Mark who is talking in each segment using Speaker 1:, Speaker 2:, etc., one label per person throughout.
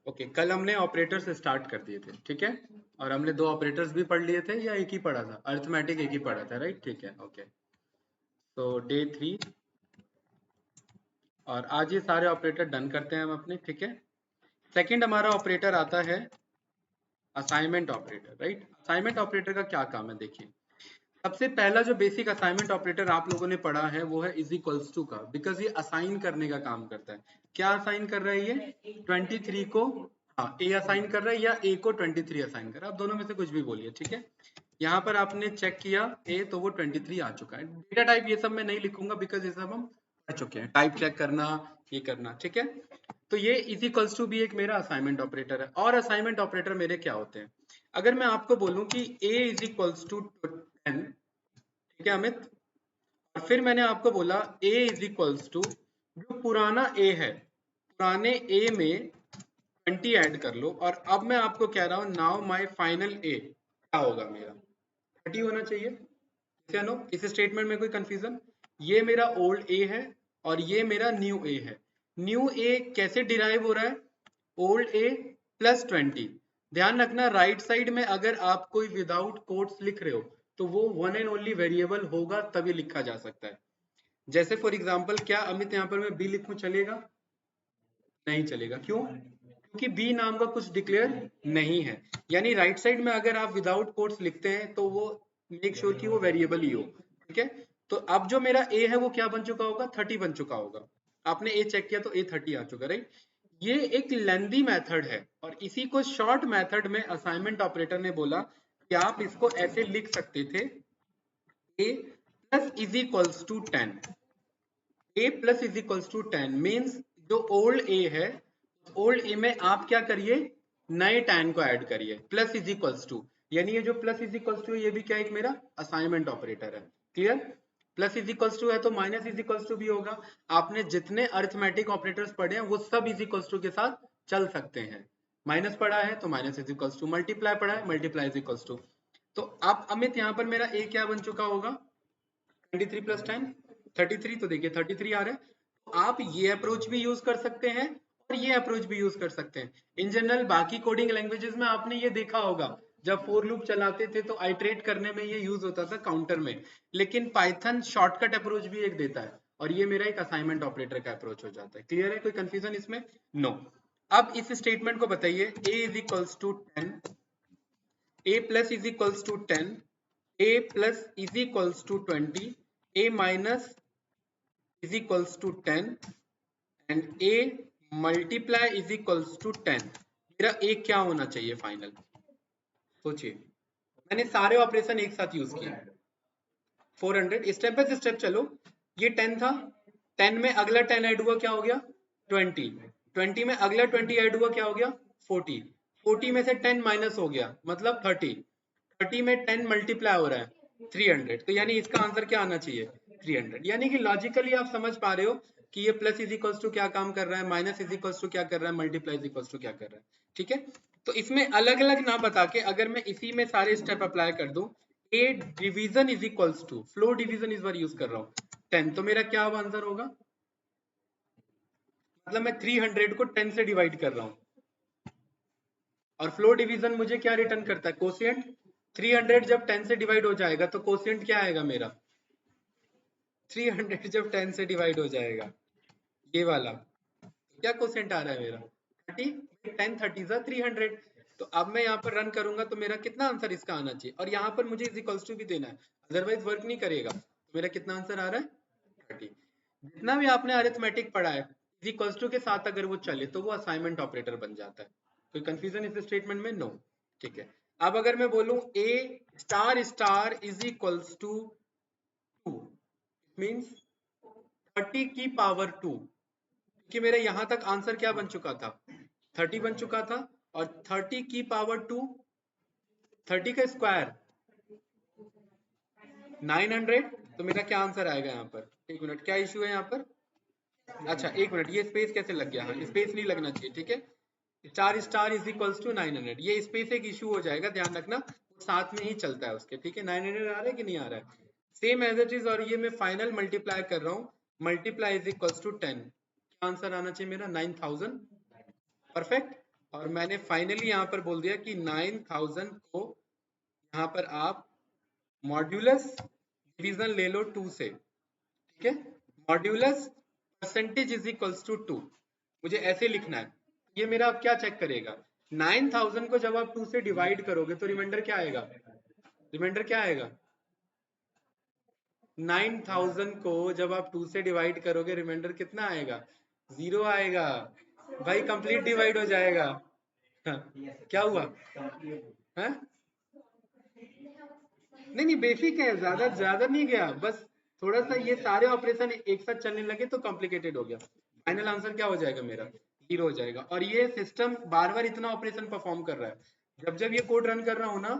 Speaker 1: Okay, कल हमने operators start कर दिए थे, ठीक है, और हमने 2 ऑपरेटर्स भी पढ़ लिए थे या एक ही पढ़ा था? अरिथमेटिक एक ही पढ़ा था, राइट? ठीक है, ओके। तो डे 3 और आज ये सारे ऑपरेटर डन करते हैं हम अपने, ठीक है। सेकंड हमारा ऑपरेटर आता है assignment operator, right? Assignment operator का क्या काम है, देखिए। सबसे पहला जो बेसिक असाइनमेंट ऑपरेटर आप लोगों ने पढ़ा है वो है इज इक्वल्स टू का, बिकॉज ये असाइन करने का काम करता है। क्या असाइन कर रहा है ये? 23 को, हाँ, ए असाइन कर रहा है या ए को 23 असाइन कर रहा है, आप दोनों में से कुछ भी बोलिए, ठीक है। यहाँ पर आपने चेक किया ए, तो वो 23 आ चुका है। डेटा टाइप ये सब मैं नहीं लिखूंगा, बिकॉज ये सब हम पढ़ चुके हैं। टाइप चेक करना, ये करना, ठीक है। तो ये इज इक्वल्स टू भी एक मेरा असाइनमेंट ऑपरेटर है। और असाइनमेंट ऑपरेटर मेरे क्या होते हैं? अगर मैं आपको बोलूं कि a इज इक्वल्स टू 10, ठीक है अमित, और फिर मैंने आपको बोला a इज इक्वल्स टू, जो पुराना a है, पुराने a में 20 ऐड कर लो, और अब मैं आपको कह रहा हूं नाउ माय फाइनल a क्या होगा मेरा? 30 होना चाहिए। क्या नो, इस स्टेटमेंट में कोई कंफ्यूजन? ये मेरा ओल्ड a है और ये मेरा न्यू a है। न्यू a कैसे डिराइव हो रहा है? Old a plus 20। ध्यान रखना, राइट साइड में अगर आप कोई विदाउट कोट्स लिख रहे हो तो वो वन एंड ओनली वेरिएबल होगा, तभी लिखा जा सकता है। जैसे फॉर एग्जांपल, क्या अमित यहाँ पर मैं b लिखूं, चलेगा? नहीं चलेगा। क्यों? क्योंकि b नाम का कुछ डिक्लेयर नहीं है। यानी राइट साइड में अगर आप विदाउट कोट्स लिखते हैं तो वो मेक श्योर कि वो वेरिएबल ही हो, ठीक है। तो अब जो मेरा a है वो क्या बन चुका होगा? 30 बन चुका होगा। आपने a चेक किया तो a 30 आ चुका, राइट? ये एक लेंदी मेथड है, और इसी को शॉर्ट मेथड में असाइनमेंट ऑपरेटर ने बोला कि आप इसको ऐसे लिख सकते थे, a plus is equals to 10। a plus is equals to 10 means जो ओल्ड a है, ओल्ड a में आप क्या करिए? नए 10 को ऐड करिए, प्लस इज इक्वल्स टू। यानी ये जो प्लस इज इक्वल्स टू है, ये भी क्या एक मेरा असाइनमेंट ऑपरेटर है। Clear? Plus is equals to है तो माइनस इज इक्वल्स टू भी होगा। आपने जितने अरिथमेटिक ऑपरेटर्स पढ़े हैं वो सब इज इक्वल्स टू के साथ चल सकते हैं। माइनस पढ़ा है तो minus is equals to, multiply पढ़ा है मल्टीप्लाई इज इक्वल्स टू। तो अब अमित यहाँ पर मेरा a क्या बन चुका होगा? 23 प्लस 10 33। तो देखिए 33 आ रहा है। तो आप ये अप्रोच भी यूज कर सकते हैं और ये अप्रोच भी यूज कर सकते हैं। इन जनरल बाकी कोडिंग लैंग्वेजेस में आपने ये देखा होगा, जब फॉर लूप चलाते थे तो आइट्रेट करने में ये यूज होता था काउंटर में। लेकिन पाइथन शॉर्टकट अप्रोच भी एक देता है, और ये मेरा एक असाइनमेंट ऑपरेटर का अप्रोच हो जाता है। क्लियर है? कोई कंफ्यूजन इसमें? नो। अब इस स्टेटमेंट को बताइए, a is equals to 10, a plus is equals to 10, a plus is equals to 20, a minus is equals to 10 and a multiply is equals to 10। मेरा a क्या होना चाहिए फाइनल? सोचिए, मैंने सारे ऑपरेशन एक साथ यूज किए। 400, स्टेप बाय स्टेप चलो। ये 10 था, 10 में अगला 10 ऐड हुआ, क्या हो गया? 20। 20 में अगला 20 ऐड हुआ, क्या हो गया? 40। 40 में से 10 माइनस हो गया, मतलब 30। 30 में 10 मल्टीप्लाई हो रहा है 300। तो यानी इसका आंसर क्या आना चाहिए? 300। यानी कि लॉजिकली आप समझ पा रहे हो कि ये प्लस इज इक्वल्स टू क्या काम कर रहा है, माइनस इज इक्वल्स टू क्या कर रहा है, मल्टीप्लाई इज इक्वल्स टू क्या कर रहा है, ठीक है। तो इसमें अलग अलग ना बता के अगर मैं इसी में सारे स्टेप अप्लाई कर दूं, a division is equals to, floor division इस बार यूज कर रहा हूं, 10, तो मेरा क्या आंसर होगा? मतलब मैं 300 को 10 से डिवाइड कर रहा हूं, और फ्लो डिवीजन मुझे क्या रिटर्न करता है? कोशिएंट। 300 जब 10 से डिवाइड हो जाएगा तो कोशिएंट क्या आएगा मेरा? 300 जब 10 से डिवाइड हो जाएगा, ये वाला, तो क्या कोशिएंट आ रहा है मेरा? 30। 10 30 जा 300। तो अब मैं यहाँ पर रन करूंगा तो मेरा कितना आंसर इसका आना चाहिए? और यहाँ पर मुझे इज इक्वल्स टू भी देना है, अदरवाइज वर्क नहीं करेगा। तो मेरा कितना आंसर आ रहा है? 30। जितना भी आपने अरिथमेटिक पढ़ा है, इज इक्वल्स टू के साथ अगर वो चले तो वो असाइनमेंट ऑपरेटर बन जाता है। कोई कंफ्यूजन इस स्टेटमेंट में? नो। ठीक है। अब अगर मैं बोलूं a star star is equals to 2, means 30 की पावर 2, क्योंकि मेरे यहां तक आंसर क्या बन चुका था? 30 बन चुका था, और 30 की पावर 2, 30 का स्क्वायर 900। तो मेरा क्या आंसर आएगा यहाँ पर? एक मिनट, क्या इश्यू है यहाँ पर? अच्छा एक मिनट, ये स्पेस कैसे लग गया? हाँ, स्पेस नहीं लगना चाहिए, ठीक है। Star star is equals to 900, ये स्पेस एक इशू हो जाएगा, ध्यान रखना, साथ में ही चलता है उसके, ठीक है। 900 आ रहा है कि नहीं आ रहा है? सेम एज इट इज, और ये मैं फाइनल मल्टीप्लाई कर रहा हूँ, मल्टीप्लाई इज इक्वल्स टू 10। क्या आंसर आना चाहिए मेरा? 9000। परफेक्ट। और मैंने फाइनली यहाँ पर बोल दिया कि 9000 को यहाँ पर आप मॉड्यूलस डिवीजन ले लो 2 से, ठीक है। Modulus percentage is equals to 2, मुझे ऐसे लिखना है। ये मेरा अब क्या चेक करेगा, 9000 को जब आप 2 से डिवाइड करोगे तो रिमाइंडर क्या आएगा, रिमाइंडर क्या आएगा, 9000 को जब आप 2 से डिवाइड करोगे रिमाइंडर कितना आएगा, 0 आएगा। भाई कंप्लीट डिवाइड हो जाएगा। हाँ, क्या हुआ, हाँ? नहीं नहीं, बेसिक है, ज्यादा ज्यादा नहीं गया, बस थोड़ा सा ये सारे ऑपरेशन एक साथ चलने लगे तो कॉम्प्लिकेटेड हो गया। फाइनल आंसर क्या हो जाएगा मेरा, 0 हो जाएगा। और ये सिस्टम बार बार इतना ऑपरेशन परफॉर्म कर रहा है, जब जब ये कोड रन कर रहा हूँ ना,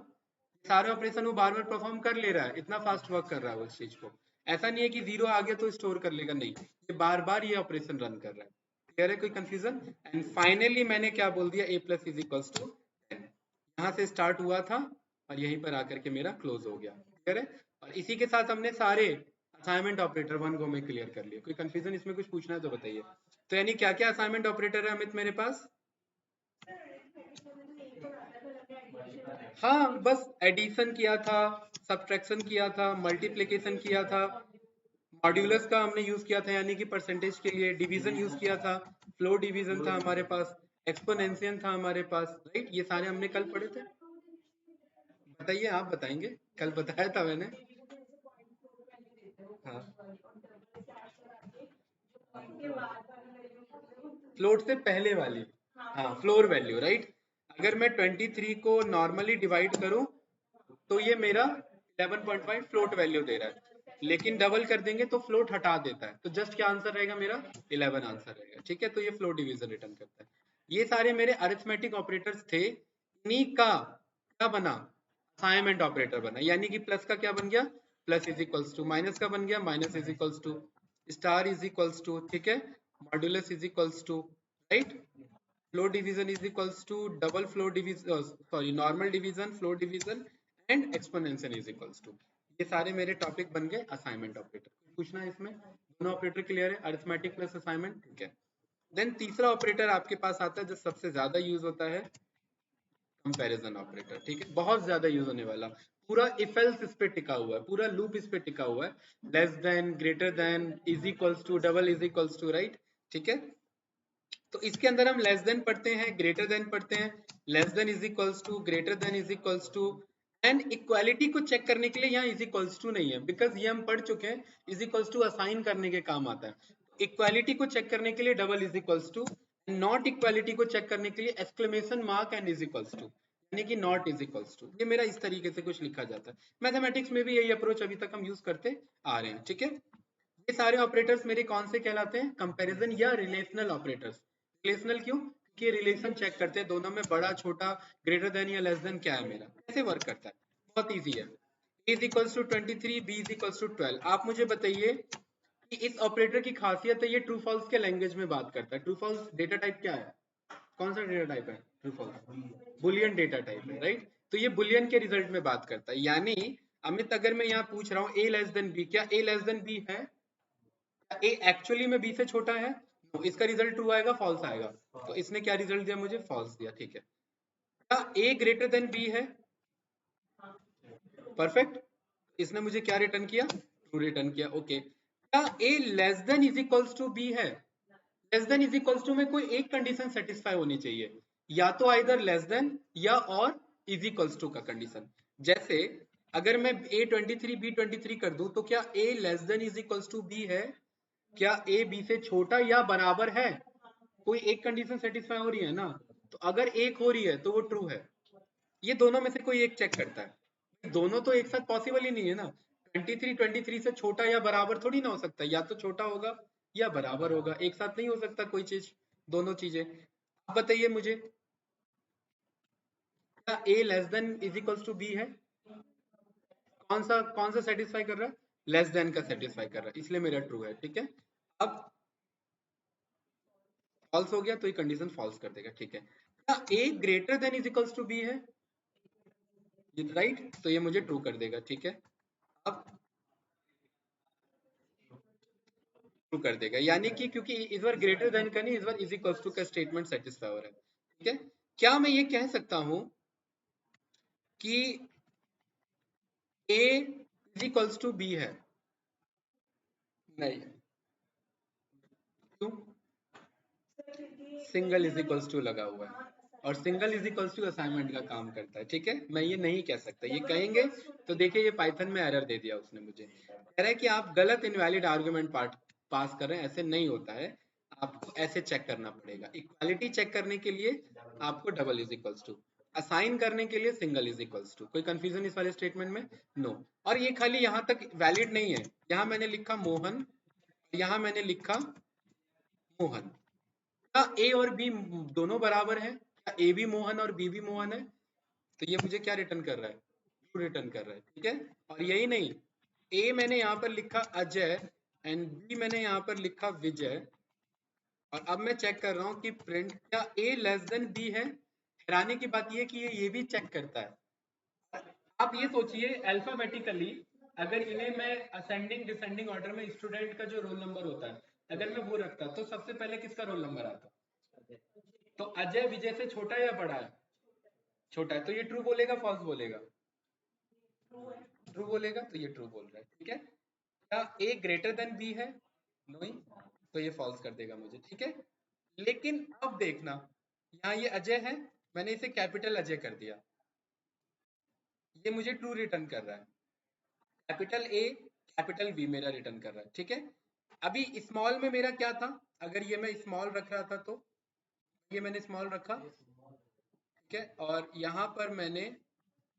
Speaker 1: सारे ऑपरेशन वो बार बार परफॉर्म कर ले रहा है, इतना फास्ट वर्क कर रहा है वो इस चीज को। ऐसा नहीं है कि 0 आ गया तो स्टोर कर लेगा, नहीं, ये बार बार ये ऑपरेशन रन कर रहा है। क्लियर है, कोई कंफ्यूजन? एंड फाइनली मैंने क्या बोल दिया, a plus is equals to 10, यहाँ से स्टार्ट हुआ था और यहीं पर आकर के मेरा क्लोज हो गया। क्लियर है? और इसी के साथ हमने सारे असाइनमेंट ऑपरेटर वन गो में क्लियर कर लिए। कोई कंफ्यूजन इसमें कुछ पूछना है तो बताइए। तो यानी क्या क्या असाइनमेंट ऑपरेटर है अमित मेरे पास? हाँ, बस एडिशन किया था, सब्ट्रैक्शन किया था, मल्टीप्लिकेशन किया था, मॉड्यूलस का हमने यूज किया था यानी कि परसेंटेज के लिए, डिवीजन यूज किया था, फ्लो डिवीजन था हमारे पास, एक्सपोनेंशियल था हमारे पास, राइट? ये सारे हमने कल पढ़े थे। बताइए, आप बताएंगे, कल बताया था मैंने। हाँ, फ्लोट से पहले वाली, हाँ, फ्लोर वैल्यू, राइट। अगर मैं 23 को नॉर्मली डिवाइड करूं तो ये मेरा 11.5 फ्लोट वैल्यू दे रहा है, लेकिन डबल कर देंगे तो फ्लोट हटा देता है, तो जस्ट क्या आंसर रहेगा मेरा, 11 आंसर रहेगा, ठीक है। तो ये फ्लोट डिवीजन रिटर्न करता है। ये सारे मेरे अरिथमेटिक ऑपरेटर्स थे, इन्हीं का क्या बना, असाइनमेंट ऑपरेटर बना, यानी कि प्लस का क्या बन गया, plus is equals to, minus का बन गया, minus is equals to, star is equals to, ठीक है, modulus is equals to, right, floor division is equals to double floor division, sorry, normal division, floor division and exponential is equals to. ये सारे मेरे topic बन गए assignment operator. पूछना है इसमें, दोनों ऑपरेटर क्लियर है, अरिथमेटिक प्लस असाइनमेंट, ठीक है। देन तीसरा ऑपरेटर आपके पास आता है जो सबसे ज्यादा यूज होता है, कंपैरिजन ऑपरेटर, ठीक है, बहुत ज्यादा यूज होने वाला। पूरा इफ एल्स इस पे टिका हुआ है, पूरा लूप इस पे टिका हुआ है, less than, greater than, is equals to, double is equals to, right, ठीक है। तो इसके अंदर हम लेस देन पढ़ते हैं, ग्रेटर देन पढ़ते हैं, less than is equals to, greater than is equals to, and equality को चेक करने के लिए यहाँ इज इक्वल्स टू नहीं है, बिकॉज ये हम पढ़ चुके हैं, इज इक्वल्स टू असाइन करने के काम आता है। इक्वालिटी को चेक करने के लिए double is equals to, not equality को चेक करने के लिए exclamation mark and is equals to, यानी कि नॉट इज इक्वल्स टू। ये मेरा इस तरीके से कुछ लिखा जाता है। मैथमेटिक्स में भी यही अप्रोच अभी तक हम यूज करते आ रहे हैं, ठीक है। ये सारे ऑपरेटर्स मेरे कौन से कहलाते हैं, कंपैरिजन या रिलेशनल ऑपरेटर्स। रिलेशनल क्यों, कि रिलेशन चेक करते हैं दोनों में, बड़ा छोटा, ग्रेटर देन या लेस देन क्या है मेरा, कैसे वर्क करता है, बहुत इजी है। a is equals to 23, b is equals to 12। आप मुझे बताइए कि इस ऑपरेटर की खासियत है, ये ट्रू फॉल्स के लैंग्वेज में बात करता है। ट्रू फॉल्स डेटा टाइप क्या है, कौन सा डेटा टाइप है true false, boolean data type है, राइट। तो ये बुलियन के रिजल्ट में बात करता है, यानी अमित अगर मैं यहाँ पूछ रहा हूँ a लेस देन b, क्या a लेस देन b है, ए एक्चुअली में बी से छोटा है, तो इसका रिजल्ट ट्रू आएगा, फॉल्स आएगा। तो इसने क्या रिजल्ट दिया मुझे, फॉल्स दिया, ठीक है। क्या ए ग्रेटर देन बी है, परफेक्ट, इसने मुझे क्या रिटर्न किया, ट्रू रिटर्न किया, ओके। क्या A less than is equals to B है, less than is equals to में कोई एक कंडीशन सेटिस्फाई होनी चाहिए, या तो आइदर लेस देन या और इज इक्वल्स टू का कंडीशन। जैसे अगर मैं a23 b23 कर दूं तो क्या a less than is equals to b है, क्या ए बी से छोटा या बराबर है, कोई एक कंडीशन सेटिस्फाई हो रही है ना, तो अगर एक हो रही है तो वो ट्रू है। ये दोनों में से कोई एक चेक करता है, दोनों तो एक साथ पॉसिबल ही नहीं है ना, 23 से छोटा या बराबर थोड़ी ना हो सकता, या तो छोटा होगा या बराबर होगा, एक साथ नहीं हो सकता कोई चीज, दोनों चीजें। आप बताइए मुझे, क्या A less than is equals to B है, कौन सा सेटिस्फाई कर रहा है, लेस देन का सेटिस्फाई कर रहा है, इसलिए मेरा ट्रू है, ठीक है। अब फॉल्स हो गया तो ये कंडीशन फॉल्स कर देगा, ठीक है। क्या A greater than is equals to B है, राइट, तो ये मुझे ट्रू कर देगा, ठीक है। अब ट्रू कर देगा, यानी कि क्योंकि इस बार ग्रेटर देन का नहीं, इस बार इज इक्वल्स टू का स्टेटमेंट सेटिस्फाई हो रहा है, ठीक है। क्या मैं ये कह सकता हूं कि A is equals to B है? नहीं। क्यों? सिंगल इज इक्वल्स टू लगा हुआ है और single is equals to assignment का काम करता है, ठीक है। मैं ये नहीं कह सकता, ये कहेंगे तो देखिए ये पाइथन में एरर दे दिया उसने मुझे, कह रहा है कि आप गलत इनवैलिड आर्गुमेंट पार्ट पास कर रहे हैं, ऐसे नहीं होता है, आपको ऐसे चेक करना पड़ेगा। इक्वालिटी चेक करने के लिए आपको double is equals to, assign करने के लिए सिंगल इज इक्वल्स टू। कोई कंफ्यूजन इस वाले स्टेटमेंट में? नो। और ये खाली यहाँ तक वैलिड नहीं है, यहाँ मैंने लिखा मोहन, यहाँ मैंने लिखा मोहन, क्या ए और बी दोनों बराबर है? क्या ए भी मोहन और बी भी मोहन है? तो ये मुझे क्या रिटर्न कर रहा है? ट्रू रिटर्न कर रहा है, ठीक है। और यही नहीं, ए मैंने यहाँ पर लिखा अजय एंड बी मैंने यहाँ पर लिखा विजय, और अब मैं चेक कर रहा हूँ कि प्रिंट क्या ए लेस देन बी है। हैरानी की बात ये कि ये भी चेक करता है। आप ये सोचिए अल्फाबेटिकली, अगर इन्हें मैं असेंडिंग डिसेंडिंग ऑर्डर में स्टूडेंट का जो रोल नंबर होता है अगर मैं वो रखता तो सबसे पहले किसका रोल नंबर आता? तो अजय विजय से छोटा है या बड़ा है? छोटा है, तो ये ट्रू बोलेगा फॉल्स बोलेगा? ट्रू बोलेगा, तो ये ट्रू बोल रहा है, ठीक है। क्या ए ग्रेटर देन बी है? नहीं, तो ये फॉल्स कर देगा मुझे, ठीक है। लेकिन अब देखना, यहाँ ये अजय है, मैंने इसे कैपिटल अजय कर दिया, ये मुझे ट्रू रिटर्न कर रहा है। कैपिटल ए कैपिटल बी मेरा रिटर्न कर रहा है, ठीक है। अभी स्मॉल में मेरा क्या था? अगर ये मैं स्मॉल रख रहा था तो ये मैंने स्मॉल रखा, ठीक है, और यहाँ पर मैंने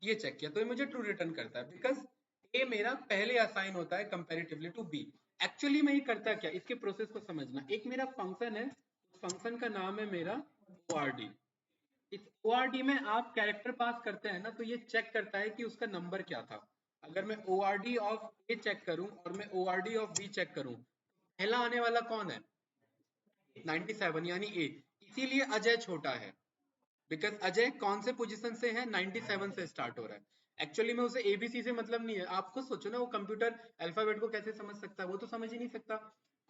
Speaker 1: ये चेक किया तो ये मुझे ट्रू रिटर्न करता है, बिकॉज ए मेरा पहले असाइन होता है कंपैरेटिवली टू बी। एक्चुअली में ये करता क्या, इसके प्रोसेस को समझना। एक मेरा फंक्शन है, उस फंक्शन का नाम है मेरा ORD। इस ORD में आप कैरेक्टर पास करते हैं ना, तो ये चेक करता है कि उसका नंबर क्या था। अगर मैं ORD ऑफ ए चेक करूं और मैं ORD ऑफ बी चेक करूं, पहला आने वाला कौन है? 97 यानी ए, इसीलिए अजय छोटा है, बिकॉज अजय कौन से पोजीशन से है? 97 से स्टार्ट हो रहा है। एक्चुअली में उसे एबीसी से मतलब नहीं है। आप खुद सोचो ना, वो कंप्यूटर अल्फाबेट को कैसे समझ सकता है? वो तो समझ ही नहीं सकता।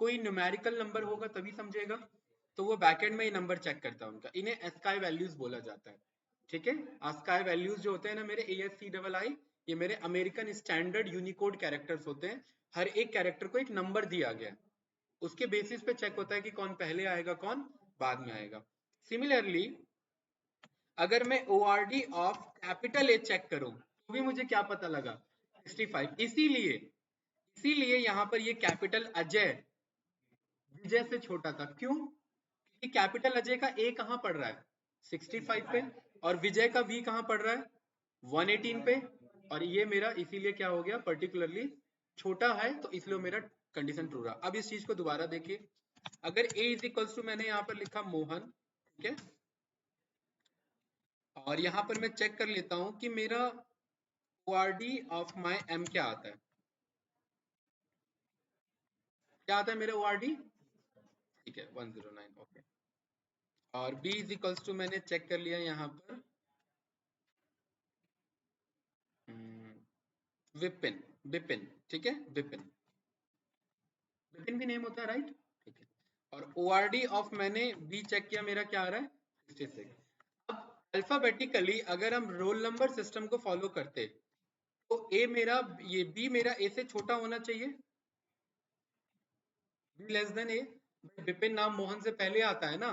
Speaker 1: कोई न्यूमेरिकल नंबर होगा तभी समझेगा, तो वो बैकएंड में ही नंबर चेक करता है उनका। इन्हें एस्काई वैल्यूज बोला जाता है, ठीक है। एस्काई वैल्यूज जो होते हैं ना मेरे ASCII, ये मेरे अमेरिकन स्टैंडर्ड यूनिकोड कैरेक्टर्स होते हैं। हर एक कैरेक्टर को एक नंबर दिया गया है, उसके बेसिस पे चेक होता है कि कौन पहले आएगा कौन बाद में आएगा। सिमिलरली अगर मैं ORD of capital A check करूं तो भी मुझे क्या पता लगा? 65। इसीलिए इसीलिए यहां पर ये कैपिटल अजय विजय से छोटा था। क्यों? क्योंकि कैपिटल अजय का ए कहां पड़ रहा है? 65 पे, और विजय का वी कहां पड़ रहा है? 118 पे। और ये मेरा इसीलिए क्या हो गया, पर्टिकुलरली छोटा है, तो इसलिए मेरा कंडीशन ट्रू रहा। अब इस चीज को दोबारा देखिए, अगर a इज इक्वल्स टू मैंने यहाँ पर लिखा मोहन, ठीक है, और यहाँ पर मैं चेक कर लेता हूँ कि मेरा ORD ऑफ माई M क्या आता है? क्या आता है मेरा ORD? ठीक है 109, ओके। और B इज इक्वल्स टू मैंने चेक कर लिया यहाँ पर विपिन, विपिन, ठीक है, विपिन, विपिन भी नेम होता है, राइट, ठीक है। और ORD ऑफ मैंने B चेक किया, मेरा क्या आ रहा है? 66। अब अल्फाबेटिकली अगर हम रोल नंबर सिस्टम को फॉलो करते तो A मेरा, ये B मेरा A से छोटा होना चाहिए, B less than A। Vipin नाम मोहन से पहले आता है ना,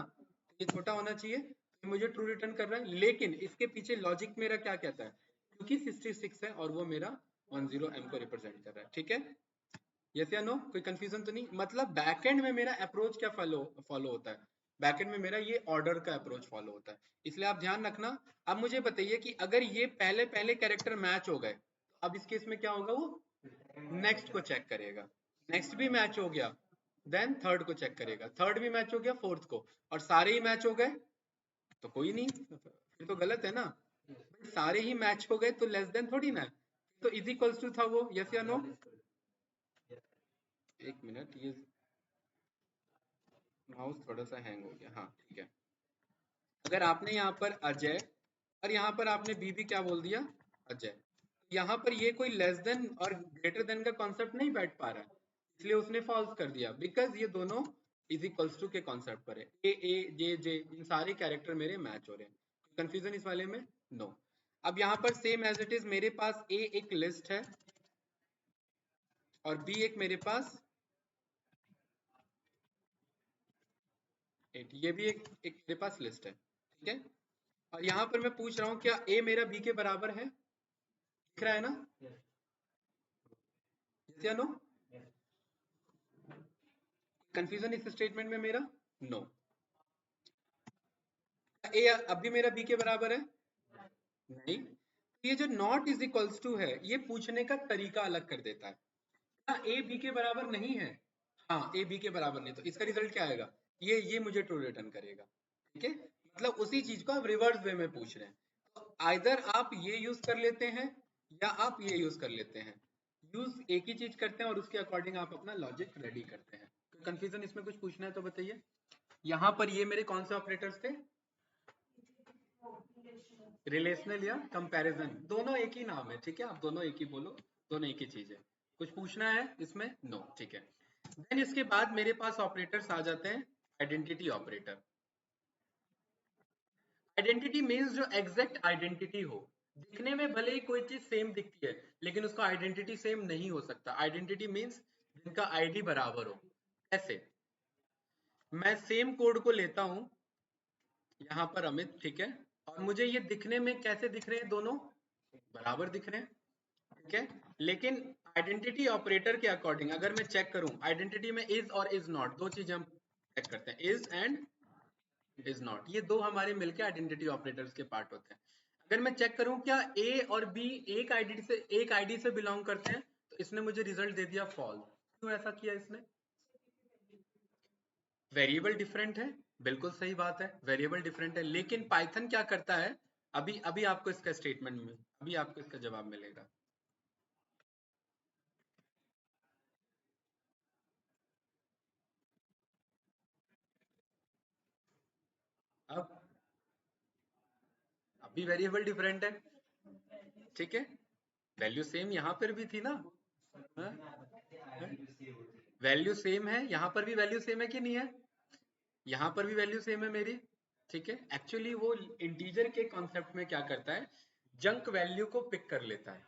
Speaker 1: ये छोटा होना चाहिए, ये मुझे ट्रू रिटर्न कर रहा है। लेकिन इसके पीछे लॉजिक मेरा क्या कहता है? क्योंकि 66 है और वो मेरा 10M को रिप्रेजेंट कर रहा है, ठीक है। यस या नो? कोई कंफ्यूजन तो नहीं? मतलब बैकएंड में मेरा अप्रोच क्या फॉलो फॉलो होता है? बैकएंड में मेरा ये ऑर्डर का अप्रोच फॉलो होता है, इसलिए आप ध्यान रखना। अब मुझे बताइए कि अगर ये पहले पहले कैरेक्टर मैच हो गए, अब इस केस में क्या होगा? वो नेक्स्ट को चेक करेगा, नेक्स्ट भी मैच हो गया, देन थर्ड को चेक करेगा, थर्ड भी मैच हो गया, फोर्थ को, और सारे ही मैच हो गए तो कोई नहीं, फिर तो गलत है ना। सारे ही मैच हो गए तो लेस देन थोड़ी ना है, तो इज इक्वल्स टू था वो। यस या नो? एक मिनट, ये माउस थोड़ा सा हैंग हो गया, हाँ ठीक है। अगर आपने यहाँ पर अजय और यहाँ पर आपने बी क्या बोल दिया? अजय, यहाँ पर ये कोई लेस देन और ग्रेटर देन का कॉन्सेप्ट नहीं बैठ पा रहा है, इसलिए उसने फॉल्स कर दिया, बिकॉज ये दोनों इज इक्वल्स टू के कॉन्सेप्ट पर है। ए जे जे इन सारे कैरेक्टर मेरे मैच हो रहे हैं। कंफ्यूजन इस वाले में नो। अब यहाँ पर सेम एज इट इज मेरे पास ए एक लिस्ट है और बी एक मेरे पास 8, ये भी एक मेरे पास लिस्ट है, ठीक है। और यहाँ पर मैं पूछ रहा हूँ क्या ए मेरा बी के बराबर है, दिख रहा है ना, यस या नो? कंफ्यूजन इस स्टेटमेंट में मेरा नो। ए अब भी मेरा बी के बराबर है नहीं। ये जो नॉट इज इक्वल्स टू है ये पूछने का तरीका अलग कर देता है। क्या ए बी के बराबर नहीं है? हाँ, ए बी के बराबर नहीं, तो इसका रिजल्ट क्या आएगा, ये मुझे ट्रू रिटर्न करेगा, ठीक है। मतलब उसी चीज को आप रिवर्स वे में पूछ रहे हैं, तो आइदर आप ये यूज कर लेते हैं या आप ये यूज कर लेते हैं, यूज एक ही चीज करते हैं और उसके अकॉर्डिंग आप अपना लॉजिक रेडी करते हैं। कंफ्यूजन इसमें कुछ पूछना है तो बताइए। यहाँ पर ये मेरे कौन से ऑपरेटर्स थे, रिलेशनल या कंपैरिजन, दोनों एक ही नाम है, ठीक है, आप दोनों एक ही बोलो, दोनों एक ही चीज है। कुछ पूछना है इसमें, नो, ठीक है। देन इसके बाद मेरे पास ऑपरेटर्स आ जाते हैं आइडेंटिटी ऑपरेटर। आइडेंटिटी मीन्स जो एग्जैक्ट आइडेंटिटी हो, दिखने में भले ही कोई चीज सेम दिखती है लेकिन उसका आइडेंटिटी सेम नहीं हो सकता। आइडेंटिटी मीन्स जिनका आईडी बराबर हो। ऐसे मैं सेम कोड को लेता हूं, यहाँ पर अमित, ठीक है, और मुझे ये दिखने में कैसे दिख रहे हैं, दोनों बराबर दिख रहे हैं, ठीक है। लेकिन आइडेंटिटी ऑपरेटर के अकॉर्डिंग अगर मैं चेक करूं, आइडेंटिटी में इज और इज नॉट दो चीजें हम चेक करते हैं, इज एंड इज नॉट, ये दो हमारे मिलके आइडेंटिटी ऑपरेटर्स के पार्ट होते हैं। अगर मैं चेक करूं क्या ए और बी एक आईडी से बिलोंग करते हैं, तो इसने मुझे रिजल्ट दे दिया फॉल्स। क्यों ऐसा किया इसने? वेरिएबल डिफरेंट है, बिल्कुल सही बात है, वेरिएबल डिफरेंट है, लेकिन पाइथन क्या करता है, अभी अभी आपको इसका स्टेटमेंट में, अभी आपको इसका जवाब मिलेगा। अब अभी वेरिएबल डिफरेंट है, ठीक है, वैल्यू सेम यहाँ पर भी थी ना, वैल्यू सेम है, यहाँ पर भी वैल्यू सेम है कि नहीं है, यहाँ पर भी वैल्यू सेम है मेरी, ठीक है। एक्चुअली वो इंटीजर के कॉन्सेप्ट में क्या करता है, जंक वैल्यू को पिक कर लेता है।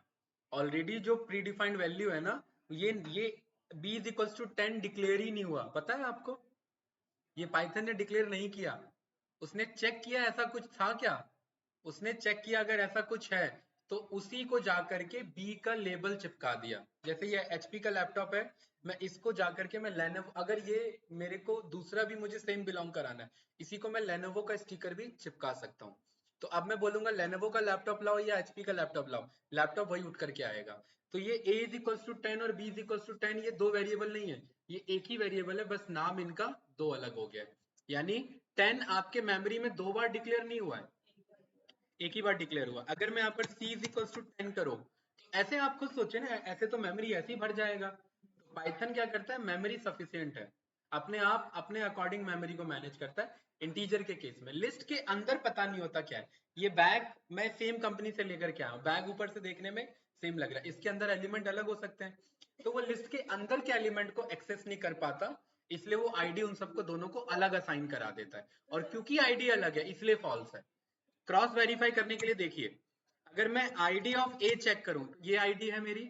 Speaker 1: ऑलरेडी जो प्री डिफाइंड वैल्यू है ना, ये b is equals to 10 declare ही नहीं हुआ, पता है आपको, ये पाइथन ने डिक्लेयर नहीं किया। उसने चेक किया ऐसा कुछ था क्या, उसने चेक किया अगर ऐसा कुछ है तो उसी को जाकर के बी का लेबल चिपका दिया। जैसे ये एचपी का लैपटॉप है, मैं इसको जाकर के मैं लेनोवो, अगर ये मेरे को दूसरा भी मुझे सेम बिलोंग कराना है, इसी को मैं लेनोवो का स्टिकर भी चिपका सकता हूँ। तो अब मैं बोलूंगा लेनोवो का लैपटॉप लाओ या एचपी का लैपटॉप लाओ, लैपटॉप वही उठ करके आएगा। तो ये a इज इक्वल्स टू 10 और b इज इक्वल्स टू 10, ये दो वेरिएबल नहीं है, ये एक ही वेरिएबल है, बस नाम इनका दो अलग हो गया है। यानी 10 आपके मेमोरी में दो बार डिक्लेयर नहीं हुआ है, एक ही बार डिक्लेयर हुआ। अगर मैं यहाँ पर c इज इक्वल्स टू 10 करो, ऐसे आप खुद सोचे ना, ऐसे तो मेमोरी ऐसे ही भर जाएगा। तो पाइथन क्या करता है, मेमोरी सफिशियंट है, अपने आप अपने अकॉर्डिंग मेमोरी को मैनेज करता है। इंटीजर के केस में लिस्ट के अंदर पता नहीं होता क्या है, ये बैग मैं सेम कंपनी से लेकर के आया हूं, बैग ऊपर से देखने में सेम लग रहा है, इसके अंदर एलिमेंट अलग हो सकते हैं, तो वो लिस्ट के अंदर के एलिमेंट को एक्सेस नहीं कर पाता, इसलिए वो आईडी उन सबको दोनों को अलग असाइन करा देता है। और क्योंकि आईडी अलग है इसलिए फॉल्स है। क्रॉस वेरीफाई करने के लिए देखिए, अगर मैं आईडी ऑफ ए चेक करूं, ये आईडी है मेरी,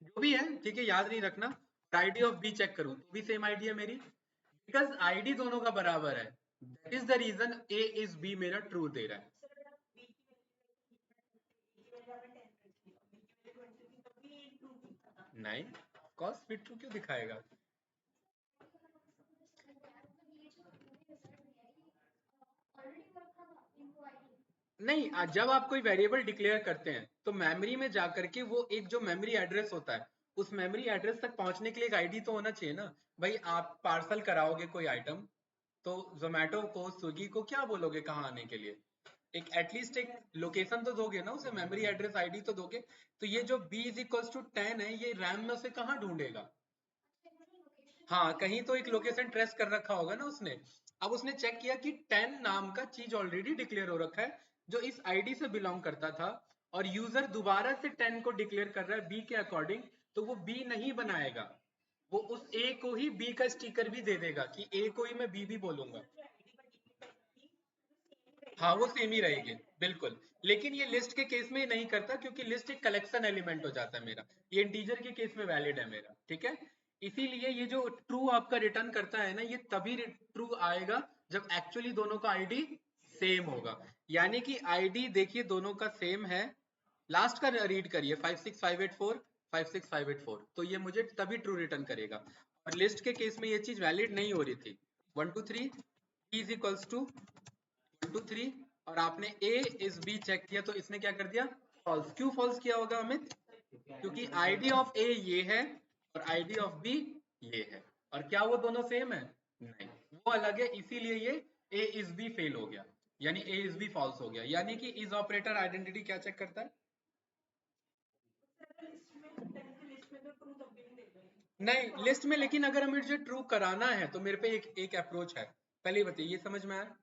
Speaker 1: जो भी है ठीक है, याद नहीं रखना। आईडी ऑफ बी चेक करूं तो भी सेम आईडी है मेरी, बिकॉज आईडी दोनों का बराबर है, that is the reason A is B मेरा ट्रू दे रहा है। नहीं, कॉस फिर ट्रू क्यों दिखाएगा? नहीं, जब आप कोई वेरिएबल डिक्लेयर करते हैं तो मेमोरी में जाकर के वो एक जो मेमोरी एड्रेस होता है, उस मेमोरी एड्रेस तक पहुंचने के लिए एक आईडी तो होना चाहिए ना। भाई आप पार्सल कराओगे कोई आइटम, तो जोमेटो को स्विगी को क्या बोलोगे कहाँ आने के लिए, एक एटलीस्ट एक लोकेशन तो दोगे ना उसे, मेमोरी एड्रेस आईडी तो दोगे। तो ये जो b इज इक्वल्स टू 10 है, ये रैम में उसे कहाँ ढूंढेगा? हाँ, कहीं तो एक लोकेशन ट्रेस कर रखा होगा ना उसने। अब उसने चेक किया कि 10 नाम का चीज ऑलरेडी डिक्लेयर हो रखा है जो इस आईडी से बिलोंग करता था, और यूजर दोबारा से 10 को डिक्लेयर कर रहा है बी के अकॉर्डिंग, तो वो बी नहीं बनाएगा, वो उस ए को ही बी का स्टिकर भी दे देगा कि ए को ही मैं बी भी बोलूंगा। हाँ वो सेम ही रहेगी बिल्कुल। लेकिन ये लिस्ट के केस में नहीं करता क्योंकि लिस्ट एक कलेक्शन एलिमेंट हो जाता है मेरा। ये इंटीजर के केस में वैलिड है मेरा, ठीक है। इसीलिए ये जो ट्रू आपका रिटर्न करता है ना, ये तभी ट्रू आएगा जब एक्चुअली दोनों का आईडी सेम होगा। यानी कि आईडी देखिए दोनों का सेम है। लास्ट का रीड करिए 56584 56584, तो ये मुझे तभी ट्रू रिटर्न करेगा। और लिस्ट के केस में ये चीज वैलिड नहीं हो रही थी। 123 इज इक्वल्स टू 123 और आपने ए इज बी चेक किया तो इसने क्या कर दिया, फॉल्स। क्यों फॉल्स किया होगा अमित? क्योंकि आईडी ऑफ ए ये है और आईडी ऑफ बी ये है। और क्या वो दोनों सेम है? नहीं, वो अलग है, इसीलिए ये ए इज बी फेल हो गया, यानी ए इज बी फॉल्स हो गया। यानी कि इज ऑपरेटर आइडेंटिटी क्या चेक करता है? नहीं लिस्ट में, लेकिन अगर हमें मुझे ट्रू कराना है तो मेरे पे एक अप्रोच है। पहले बताइए, ये समझ में आया?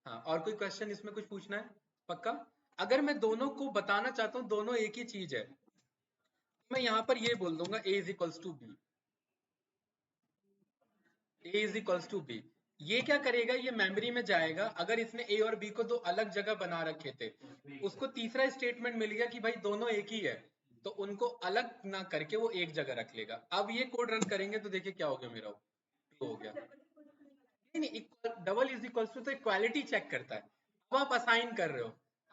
Speaker 1: हाँ, और कोई क्वेश्चन इसमें कुछ पूछना है? पक्का? अगर मैं दोनों को बताना चाहता हूँ दोनों एक ही चीज है, मैं यहाँ पर ये बोल दूंगा A is equals to B, A is equals to B. ये क्या करेगा, ये मेमोरी में जाएगा। अगर इसने ए और बी को दो अलग जगह बना रखे थे, उसको तीसरा स्टेटमेंट मिल गया कि भाई दोनों एक ही है, तो उनको अलग ना करके वो एक जगह रख लेगा। अब ये कोड रन करेंगे तो देखिए क्या हो गया, मेरा ट्रू हो गया। नहीं नहीं, equal double is equals to तो इक्वालिटी चेक करता है। अब आप असाइन कर रहे हो,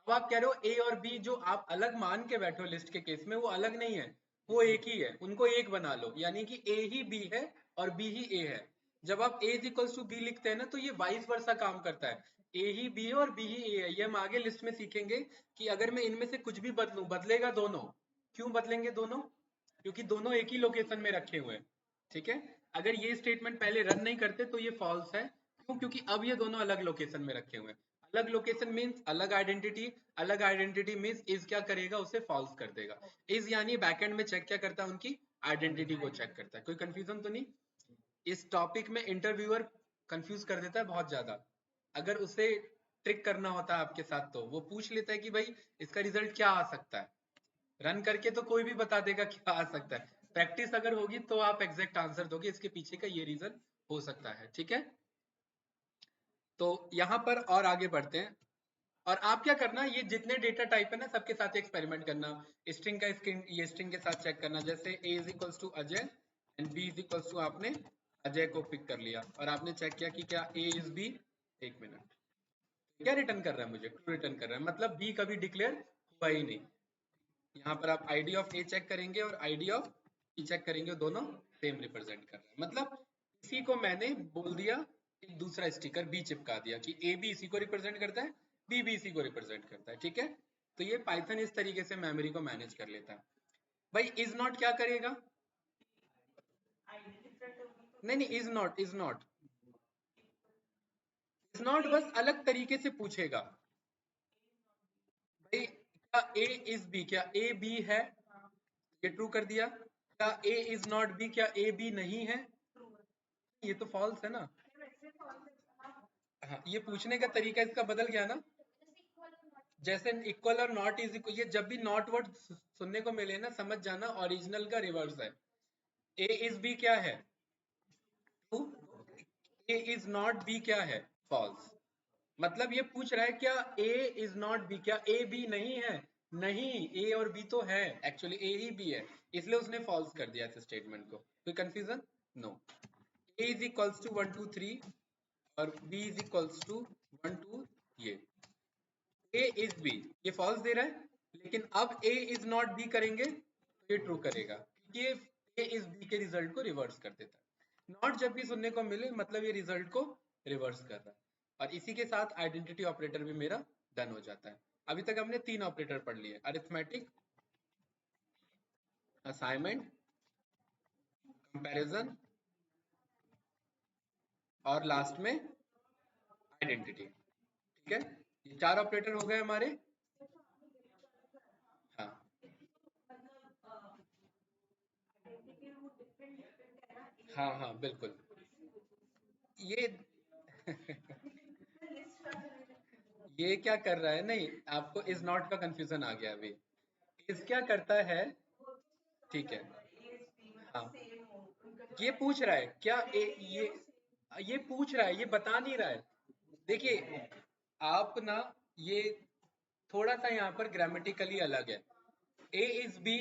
Speaker 1: अब आप कह रहे हो ए और बी जो आप अलग मान के बैठे हो लिस्ट के केस में, वो अलग नहीं है, वो एक ही है, उनको एक बना लो। यानी कि ए ही बी है और बी ही ए है। जब आप ए इज इक्वल्स टू बी लिखते हैं ना, तो ये वाइस वर्सा काम करता है। ए ही बी है और बी ही ए है। ये हम आगे लिस्ट में सीखेंगे कि अगर मैं इनमें से कुछ भी बदलूं, बदलेगा दोनों। क्यों बदलेंगे दोनों? क्योंकि दोनों एक ही लोकेशन में रखे हुए हैं, ठीक है। अगर ये स्टेटमेंट पहले रन नहीं करते तो ये फॉल्स है। क्यों? क्योंकि अब ये दोनों अलग लोकेशन में रखे हुए हैं। अलग लोकेशन मींस अलग आइडेंटिटी, अलग आइडेंटिटी मींस इज क्या करेगा, उसे फॉल्स कर देगा। इज यानी बैकएंड में चेक क्या करता है, उनकी आइडेंटिटी को चेक करता है। कोई कंफ्यूजन तो नहीं? इस टॉपिक में इंटरव्यूअर कंफ्यूज कर देता है बहुत ज्यादा। अगर उसे ट्रिक करना होता है आपके साथ तो वो पूछ लेता है कि भाई इसका रिजल्ट क्या आ सकता है। रन करके तो कोई भी बता देगा क्या आ सकता है, प्रैक्टिस अगर होगी तो आप एग्जैक्ट आंसर दोगे इसके पीछे का ये रीजन हो सकता है, ठीक है। तो यहाँ पर और आगे बढ़ते हैं। और आप क्या करना, ये जितने डेटा टाइप है ना सबके साथ एक्सपेरिमेंट करना। स्ट्रिंग का स्ट्रिंग, ये स्ट्रिंग के साथ चेक करना। जैसे a is equals to Ajay and b is equals to, आपने अजय को पिक कर लिया और आपने चेक किया कि क्या a इज b। एक मिनट, क्या रिटर्न कर रहा है, मुझे ट्रू रिटर्न कर रहा है, मतलब b कभी डिक्लेयर हुआ ही नहीं। यहाँ पर आप आईडी ऑफ ए चेक करेंगे और आईडी ऑफ ई चेक करेंगे, दोनों सेम रिप्रेजेंट कर रहे हैं। मतलब इसी को मैंने बोल दिया, एक दूसरा स्टिकर बी चिपका दिया कि ए बी इसी को रिप्रेजेंट करता है, बी बी इसी को रिप्रेजेंट करता है, ठीक है। तो ये पाइथन इस तरीके से मेमोरी को मैनेज कर लेता है। भाई इज नॉट क्या करेगा? नहीं नहीं, इज नॉट बस अलग तरीके से पूछेगा। भाई क्या ए इज बी, क्या ए बी है? ये ट्रू कर दिया। क्या ए इज नॉट बी, क्या ए बी नहीं है? ये तो फॉल्स है ना। हाँ, ये पूछने का तरीका इसका बदल गया ना। जैसे इक्वल और नॉट इज इक्वल, ये जब भी नॉट वर्ड सुनने को मिले ना, समझ जाना ओरिजिनल का रिवर्स है। ए इज बी क्या है? True. A is not be क्या है? फॉल्स। मतलब ये पूछ रहा है क्या ए इज नॉट बी, क्या ए बी नहीं है? नहीं, ए और बी तो है, एक्चुअली ए ही बी है, इसलिए उसने फॉल्स कर दिया इस स्टेटमेंट को। कोई confusion? No. A is equals to 1 2 3 और b इज इक्वल्स टू 1 2, ये a इज b, ये फॉल्स दे रहा है। लेकिन अब a इज नॉट b करेंगे तो ये ट्रू करेगा, क्योंकि ये a इज b के रिजल्ट को रिवर्स कर देता है। नॉट जब भी सुनने को मिले मतलब ये रिजल्ट को रिवर्स कर रहा है। और इसी के साथ आइडेंटिटी ऑपरेटर भी मेरा डन हो जाता है। अभी तक हमने 3 ऑपरेटर पढ़ लिए, अरिथमेटिक, असाइनमेंट, कंपैरिजन और लास्ट में आइडेंटिटी, ठीक है। ये 4 ऑपरेटर हो गए हमारे। हाँ हाँ हाँ बिल्कुल। ये ये क्या कर रहा है, नहीं आपको इज नॉट का कंफ्यूजन आ गया अभी। इज क्या करता है, ठीक है। हाँ, ये पूछ रहा है क्या ये पूछ रहा है, ये बता नहीं रहा है। देखिए आप ना ये थोड़ा सा यहाँ पर ग्रामेटिकली अलग है। A is B,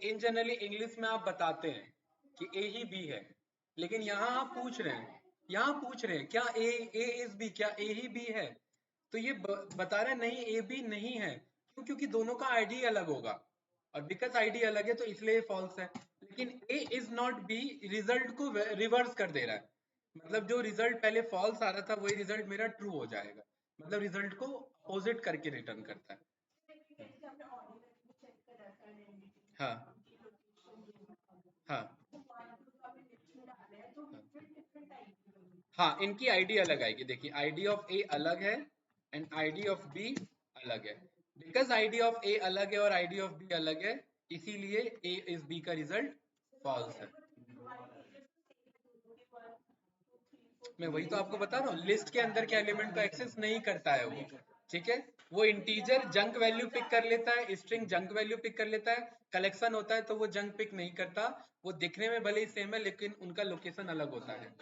Speaker 1: in generally English में आप बताते हैं कि ए ही बी है, लेकिन यहाँ आप पूछ रहे हैं, यहाँ पूछ रहे हैं क्या ए इज बी, क्या ए ही बी है? तो ये बता रहा है नहीं, ए बी नहीं है। क्यों? क्योंकि दोनों का आईडी अलग होगा, और बिकॉज आईडी अलग है तो इसलिए फॉल्स है। लेकिन ए इज नॉट बी रिजल्ट को रिवर्स कर दे रहा है, मतलब जो रिजल्ट पहले फॉल्स आ रहा था वही रिजल्ट मेरा ट्रू हो जाएगा, मतलब रिजल्ट को अपोजिट करके रिटर्न करता है। हाँ हाँ हाँ, इनकी आईडी अलग आएगी। देखिए आईडी ऑफ ए अलग है एंड आईडी ऑफ बी अलग है। बिकॉज आईडी ऑफ ए अलग है और आईडी ऑफ बी अलग है, इसीलिए ए इज बी का रिजल्ट फॉल्स है। मैं वही तो आपको बता रहा हूँ, लिस्ट के अंदर के एलिमेंट को एक्सेस नहीं करता है वो, ठीक है। वो इंटीजर जंक वैल्यू पिक कर लेता है, स्ट्रिंग जंक वैल्यू पिक कर लेता है, कलेक्शन होता है तो वो जंक पिक नहीं करता। वो दिखने में भले ही सेम है लेकिन उनका लोकेशन अलग होता है,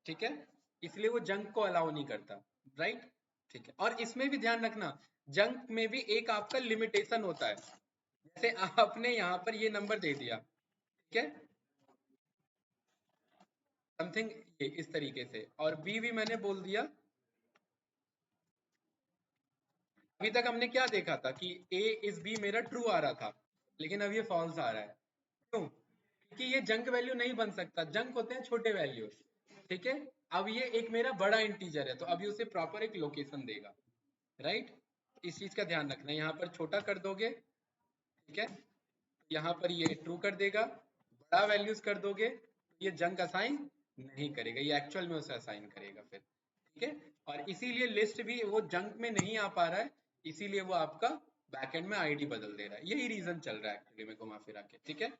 Speaker 1: ठीक है, इसलिए वो जंक को अलाउ नहीं करता, राइट। ठीक है, और इसमें भी ध्यान रखना, जंक में भी एक आपका लिमिटेशन होता है। जैसे आपने यहाँ पर ये नंबर दे दिया, ठीक है, समथिंग ये इस तरीके से, और बी भी मैंने बोल दिया। अभी तक हमने क्या देखा था कि ए इज बी मेरा ट्रू आ रहा था, लेकिन अब ये फॉल्स आ रहा है। क्यों? क्योंकि ये जंक वैल्यू नहीं बन सकता, जंक होते हैं छोटे वैल्यू, ठीक है। अब ये एक मेरा बड़ा इंटीजर है तो अभी उसे प्रॉपर एक लोकेशन देगा, राइट। इस चीज का ध्यान रखना, यहाँ पर छोटा कर दोगे, ठीक है, यहाँ पर ये ट्रू कर देगा, बड़ा वैल्यूज कर दोगे तो ये जंक असाइन नहीं करेगा, ये एक्चुअल में उसे असाइन करेगा फिर, ठीक है। और इसीलिए लिस्ट भी वो जंक में नहीं आ पा रहा है, इसीलिए वो आपका बैकएंड में आईडी बदल दे रहा है, यही रीजन चल रहा है एक्चुअली में घुमा फिरा के, ठीक है।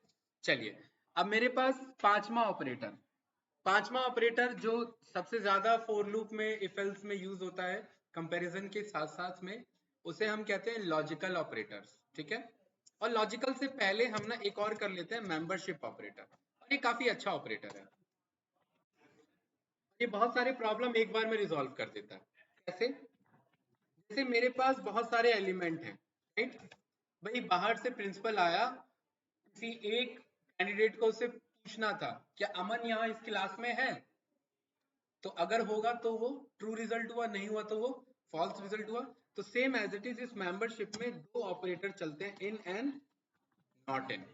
Speaker 1: चलिए, अब मेरे पास पांचवा ऑपरेटर, पांचवा ऑपरेटर जो सबसे ज्यादा फॉर लूप में इफ एल्स में यूज होता है कंपैरिजन के साथ साथ में, उसे हम कहते हैं लॉजिकल ऑपरेटर्स, ठीक है। और लॉजिकल से पहले हम ना एक और कर लेते हैं, मेंबरशिप ऑपरेटर, और ये काफी अच्छा ऑपरेटर है। ये बहुत सारे प्रॉब्लम एक बार में रिजॉल्व कर देता है। कैसे? जैसे मेरे पास बहुत सारे एलिमेंट हैं, राइट। भाई बाहर से प्रिंसिपल आया, किसी एक कैंडिडेट को उसे पूछना था क्या अमन यहाँ इस क्लास में है, तो अगर होगा तो वो ट्रू रिजल्ट हुआ, नहीं हुआ तो वो फॉल्स रिजल्ट हुआ। तो सेम एज इट इज इस मेंबरशिप में दो ऑपरेटर चलते हैं, इन एंड नॉट इन।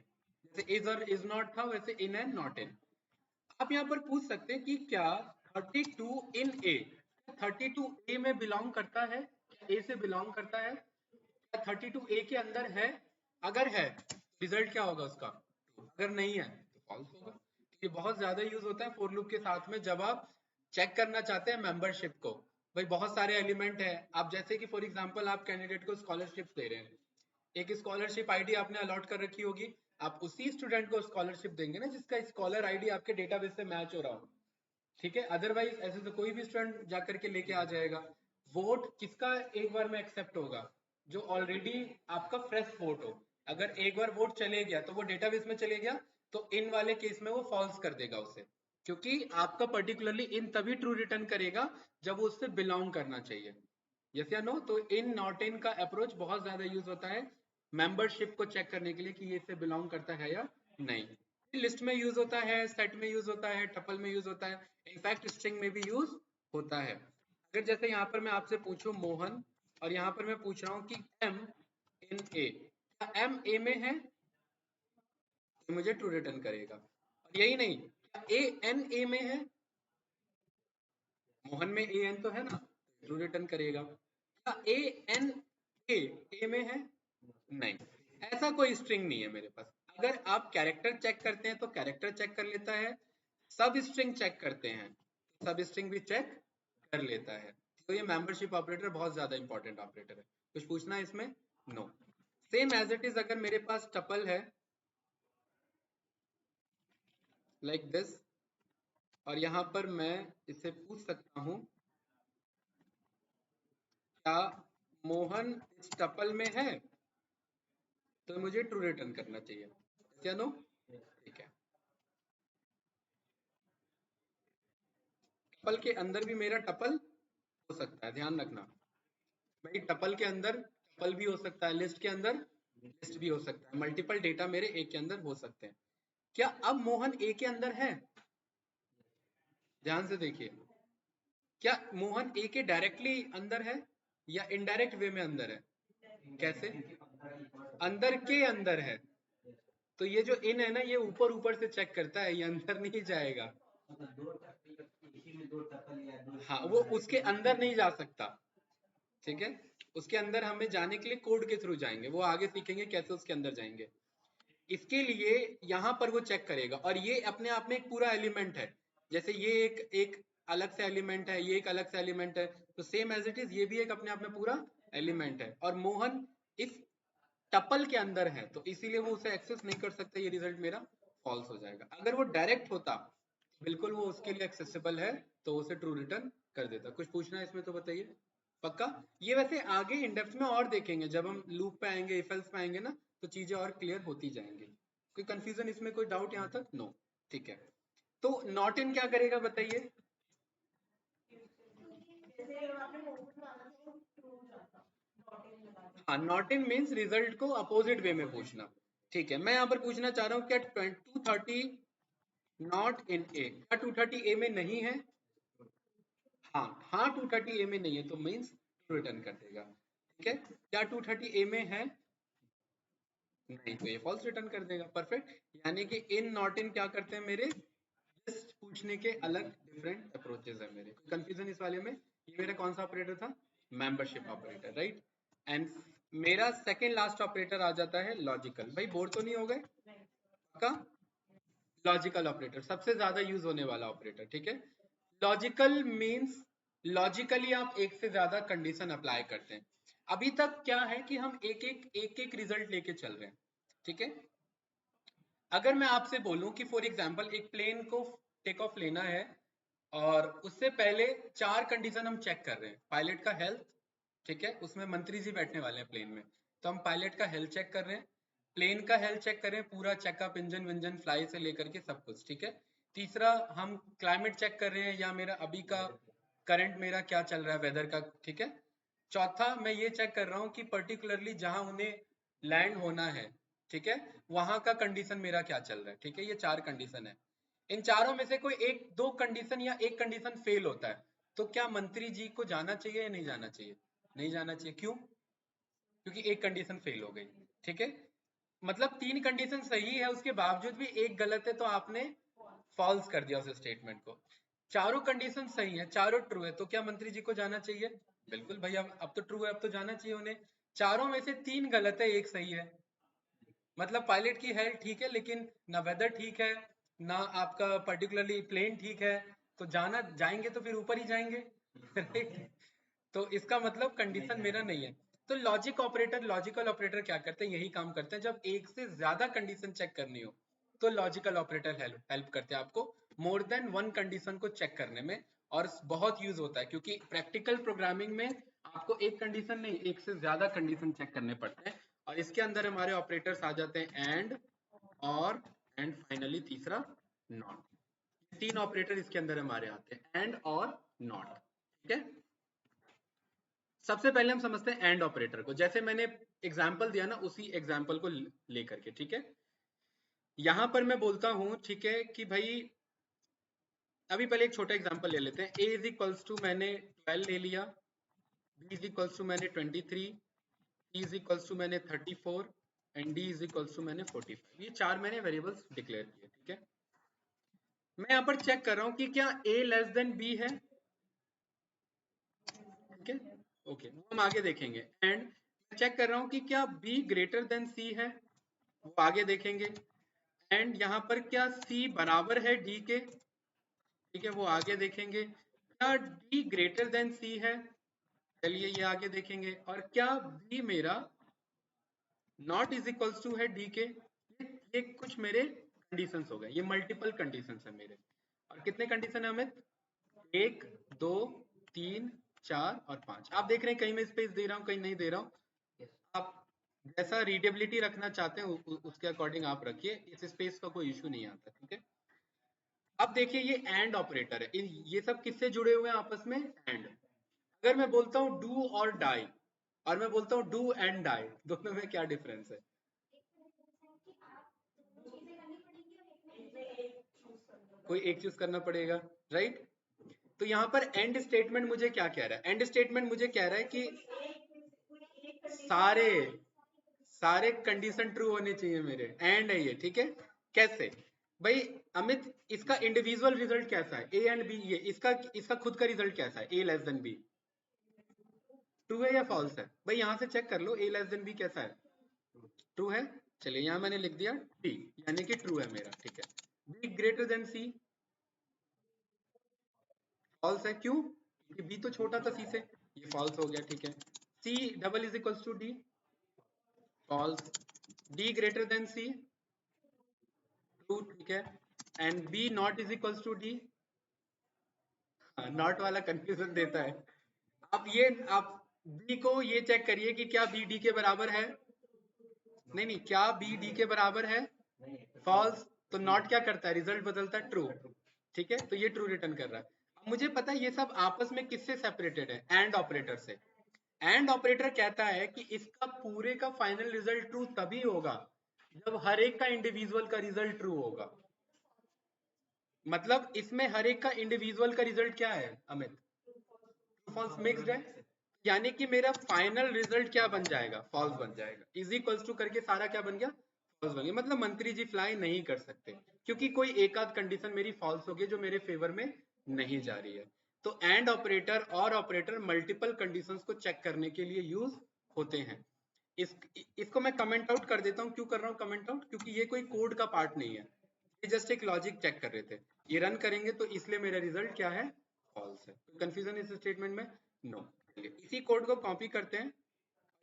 Speaker 1: जैसे इज और इज नॉट था, वैसे इन एंड नॉट इन। आप यहाँ पर पूछ सकते हैं कि क्या 32 इन ए, 32 ए में बिलोंग करता है, ए से बिलोंग करता है, क्या 32 ए के अंदर है? अगर है रिजल्ट क्या होगा उसका, अगर नहीं है तो फॉल्स होगा। ये बहुत ज्यादा यूज होता है फॉर लूप के साथ में, जब आप चेक करना चाहते हैं मेंबरशिप को। भाई बहुत सारे एलिमेंट है, आप जैसे कि फॉर एग्जांपल आप कैंडिडेट को स्कॉलरशिप दे रहे हैं, एक स्कॉलरशिप आईडी आपने अलॉट कर रखी होगी, आप उसी स्टूडेंट को स्कॉलरशिप देंगे ना जिसका स्कॉलर आईडी आपके डेटाबेस से मैच हो रहा हो, ठीक है। अदरवाइज ऐसे तो कोई भी स्टूडेंट जाकर के लेके आ जाएगा। वोट किसका एक बार में एक्सेप्ट होगा? जो ऑलरेडी आपका फ्रेश वोट हो। अगर एक बार वोट चले गया तो वो डेटाबेस में चले गया, तो इन वाले केस में वो फॉल्स कर देगा उसे, क्योंकि आपका पर्टिकुलरली इन तभी ट्रू रिटर्न करेगा जब वो उससे बिलोंग करना चाहिए। यस या नो? तो इन नॉट इन का अप्रोच बहुत ज्यादा यूज होता है मेंबरशिप को चेक करने के लिए कि ये इससे बिलोंग करता है या नहीं। लिस्ट में यूज होता है, सेट में यूज होता है, टपल में यूज होता है, इनफैक्ट स्ट्रिंग में भी यूज होता है। अगर जैसे यहाँ पर मैं आपसे पूछूं मोहन, और यहाँ पर मैं पूछ रहा हूँ कि एम इन ए, क्या एम ए में है, तो मुझे ट्रू रिटर्न करेगा। और यही नहीं, क्या ए एन ए में है, मोहन में ए एन तो है ना, ट्रू रिटर्न करेगा। क्या ए एन ए में है? नहीं, ऐसा कोई स्ट्रिंग नहीं है मेरे पास। अगर आप कैरेक्टर चेक करते हैं तो कैरेक्टर चेक कर लेता है, सब स्ट्रिंग चेक करते हैं सब स्ट्रिंग भी चेक कर लेता है। तो ये मेंबरशिप ऑपरेटर बहुत ज्यादा इंपॉर्टेंट ऑपरेटर है। कुछ पूछना है इसमें? No. Same as it is अगर मेरे पास टपल है लाइक दिस, और यहाँ पर मैं इससे पूछ सकता हूँ क्या मोहन इस टपल में है, तो मुझे ट्रू रिटर्न करना चाहिए, क्या नो? ठीक है, टपल के अंदर भी मेरा टपल हो सकता है, ध्यान रखना। भाई टपल के अंदर टपल भी हो सकता है, लिस्ट के अंदर लिस्ट भी हो सकता है, मल्टीपल डेटा मेरे एक के अंदर हो सकते हैं। क्या अब मोहन ए के अंदर है? ध्यान से देखिए, क्या मोहन ए के डायरेक्टली अंदर है या इनडायरेक्ट वे में अंदर है? कैसे? अंदर के अंदर है। तो ये जो इन है ना, ये ऊपर ऊपर से चेक करता है, ये अंदर नहीं जाएगा। हाँ, वो उसके अंदर नहीं जा सकता, ठीक है। उसके अंदर हमें जाने के लिए कोड के थ्रू जाएंगे, वो आगे सीखेंगे कैसे उसके अंदर जाएंगे। इसके लिए यहाँ पर वो चेक करेगा, और ये अपने आप में एक पूरा एलिमेंट है। जैसे ये एक एक अलग से एलिमेंट है, ये एक अलग से एलिमेंट है, तो सेम एज इट इज ये भी एक अपने आप में पूरा एलिमेंट है। और मोहन इस टपल के अंदर है, तो इसीलिए वो उसे एक्सेस नहीं कर सकता, ये रिजल्ट मेरा फॉल्स हो जाएगा। अगर वो डायरेक्ट होता, बिल्कुल वो उसके लिए एक्सेसिबल है, तो उसे ट्रू रिटर्न कर देता। कुछ पूछना है इसमें तो बताइए। पक्का? ये वैसे आगे इन डेप्थ में और देखेंगे, जब हम लूप पे आएंगे, इफ एल्स पे आएंगे ना, तो चीजें और क्लियर होती जाएंगी। कोई कंफ्यूजन इसमें, कोई डाउट यहाँ तक? नो, ठीक है। तो नॉट इन क्या करेगा बताइए? हाँ, नॉट इन मीन्स रिजल्ट को अपोजिट वे में पूछना। ठीक है, मैं यहाँ पर पूछना चाह रहा हूँ क्या 230 नॉट इन ए, क्या 230 ए में नहीं है? हाँ हाँ, 230 ए में नहीं है, तो मीन्स रिटर्न कर देगा। ठीक है, क्या 230 ए में है? नहीं, तो ये फॉल्स रिटर्न कर देगा। परफेक्ट। यानी कि इन नॉट इन क्या करते हैं मेरे, लिस्ट पूछने के अलग डिफरेंट अप्रोचेस है मेरे। कंफ्यूजन इस वाले में? ये मेरा कौन सा ऑपरेटर था? Membership operator, right. एंड मेरा सेकेंड लास्ट ऑपरेटर आ जाता है लॉजिकल। भाई बोर तो नहीं हो गए? का लॉजिकल ऑपरेटर सबसे ज्यादा यूज होने वाला ऑपरेटर, ठीक है। लॉजिकल मींस लॉजिकली आप एक से ज्यादा कंडीशन अप्लाई करते हैं। अभी तक क्या है कि हम एक एक रिजल्ट लेके चल रहे हैं, ठीक है। अगर मैं आपसे बोलूं कि फॉर एग्जांपल एक प्लेन को टेक ऑफ लेना है, और उससे पहले चार कंडीशन हम चेक कर रहे हैं। पायलट का हेल्थ, ठीक है, उसमें मंत्री जी बैठने वाले हैं प्लेन में, तो हम पायलट का हेल्थ चेक कर रहे हैं, प्लेन का हेल्थ चेक कर रहे हैं, पूरा चेकअप, इंजन विंजन फ्लाई से लेकर के सब कुछ, ठीक है। तीसरा, हम क्लाइमेट चेक कर रहे हैं, या मेरा अभी का करंट मेरा क्या चल रहा है वेदर का, ठीक है। चौथा, मैं ये चेक कर रहा हूँ कि पर्टिकुलरली जहां उन्हें लैंड होना है, ठीक है, वहां का कंडीशन मेरा क्या चल रहा है, ठीक है। ये चार कंडीशन है। इन चारों में से कोई एक दो कंडीशन या एक कंडीशन फेल होता है, तो क्या मंत्री जी को जाना चाहिए या नहीं जाना चाहिए? नहीं जाना चाहिए। क्यों? क्योंकि एक कंडीशन फेल हो गई, ठीक है। मतलब तीन कंडीशन सही है, उसके बावजूद भी एक गलत है, तो आपने फॉल्स कर दिया उस स्टेटमेंट को। चारों कंडीशन सही है, चारों ट्रू है, तो क्या मंत्री जी को जाना चाहिए? बिल्कुल भैया, अब तो ट्रू है, अब तो जाना चाहिए उन्हें। चारों में से तीन गलत है, एक सही है। मतलब पायलट की हेल्थ ठीक है, लेकिन ना वेदर ठीक है, ना आपका पर्टिकुलरली प्लेन ठीक है, तो जाना जाएंगे तो फिर ऊपर ही जाएंगे राइट। तो इसका मतलब कंडीशन मेरा नहीं है। तो लॉजिकल ऑपरेटर क्या करते हैं? यही काम करते हैं। जब एक से ज्यादा कंडीशन चेक करनी हो, तो लॉजिकल ऑपरेटर हेल्प करते हैं आपको मोर देन वन कंडीशन को चेक करने में। और बहुत यूज होता है, क्योंकि प्रैक्टिकल प्रोग्रामिंग में आपको एक कंडीशन नहीं, एक से ज्यादा कंडीशन चेक करने पड़ते हैं। और इसके अंदर हमारे ऑपरेटर्स आ जाते हैं एंड, और, एंड फाइनली तीसरा नॉट। तीन ऑपरेटर इसके अंदर हमारे आते हैं, एंड और नॉट, ठीक है। सबसे पहले हम समझते हैं एंड ऑपरेटर को। जैसे मैंने एग्जांपल दिया ना, उसी एग्जांपल को लेकर के, ठीक है। यहां पर मैं बोलता हूं, ठीक है, कि भाई अभी पहले एक छोटा एग्जांपल ले लेते हैं। a इज इक्वल्स टू मैंने 12 ले लिया, b इज इक्वल्स टू मैंने 23, c इज इक्वल्स टू मैंने 34, and d is equals to मैंने 45। ये चार मैंने वेरिएबल्स डिक्लेयर किए, ठीक है। मैं यहाँ पर चेक कर रहा हूँ कि क्या a लेस देन b है, ठीक है। ओके, वो हम आगे देखेंगे। एंड चेक कर रहा हूँ कि क्या b ग्रेटर देन c है, वो आगे देखेंगे। एंड यहाँ पर क्या c बराबर है d के, ठीक है, वो आगे देखेंगे। क्या d ग्रेटर देन c है, चलिए ये आगे देखेंगे। और क्या b मेरा नॉट इज इक्वल्स टू है d के। ये कुछ मेरे कंडीशंस हो गए, ये मल्टीपल कंडीशंस है मेरे। और कितने कंडीशन है अमित? एक, दो, तीन, चार और पांच। आप देख रहे हैं कहीं मैं स्पेस दे रहा हूँ, कहीं नहीं दे रहा हूँ। आप जैसा रीडेबिलिटी रखना चाहते हैं उसके अकॉर्डिंग आप रखिए, इस स्पेस का कोई इशू नहीं आता, ठीक है। अब देखिए, ये एंड ऑपरेटर है, ये सब किससे जुड़े हुए हैं आपस में? एंड। अगर मैं बोलता हूँ डू और डाई, और मैं बोलता हूँ डू एंड डाई, दोनों में क्या डिफरेंस है? कोई एक चूज करना पड़ेगा, राइट? तो यहाँ पर एंड स्टेटमेंट मुझे क्या कह रहा है? एंड स्टेटमेंट मुझे कह रहा है कि सारे सारे कंडीशन ट्रू होने चाहिए मेरे, एंड है ये, ठीक है? कैसे भाई अमित? इसका इंडिविजुअल रिजल्ट कैसा है? ए एंड बी, ये इसका इसका खुद का रिजल्ट कैसा है? ए लेस देन बी ट्रू है या फॉल्स है? भाई यहाँ से चेक कर लो, ए लेस देन बी कैसा है? ट्रू है। चलिए यहाँ मैंने लिख दिया टी, यानी कि ट्रू है मेरा, ठीक है। B greater than C, false है। क्यों? क्योंकि बी तो छोटा था सी से, ये फॉल्स हो गया, ठीक है। C double is equals to D, false. D greater than C, true, ठीक है। And B not is equals to D, not वाला कंफ्यूजन देता है। आप बी को ये चेक करिए कि क्या बी डी के बराबर है। नहीं नहीं, क्या बी डी के बराबर है? फॉल्स। तो नॉट क्या करता है? रिजल्ट बदलता है, ट्रू, ठीक है। तो ये ट्रू रिटर्न कर रहा है। अब मुझे पता है ये सब आपस में किससे सेपरेटेड है? एंड ऑपरेटर से। एंड ऑपरेटर कहता है कि इसका पूरे का फाइनल रिजल्ट ट्रू तभी होगा जब हर एक का इंडिविजुअल का रिजल्ट ट्रू होगा। मतलब इसमें हर एक का इंडिविजुअल का रिजल्ट क्या है अमित? फॉल्स मिक्स्ड है, यानी कि मेरा फाइनल रिजल्ट क्या बन जाएगा? फॉल्स बन जाएगा। इज इक्वल्स टू करके सारा क्या बन गया? फॉल्स बन गया। मतलब मंत्री जी फ्लाई नहीं कर सकते क्योंकि कोई एक आध कंडीशन मेरी फॉल्स होगी जो मेरे फेवर में नहीं जा रही है। तो एंड ऑपरेटर और ऑपरेटर मल्टीपल कंडीशंस को चेक करने के लिए यूज होते हैं। इसको मैं कमेंट आउट कर देता हूँ। क्यों कर रहा हूँ कमेंट आउट? क्योंकि ये कोई कोड का पार्ट नहीं है, ये जस्ट एक लॉजिक चेक कर रहे थे। ये रन करेंगे तो इसलिए मेरा रिजल्ट क्या है? फॉल्स है। कंफ्यूजन इस स्टेटमेंट में? नो। इसी कोड को कॉपी करते हैं,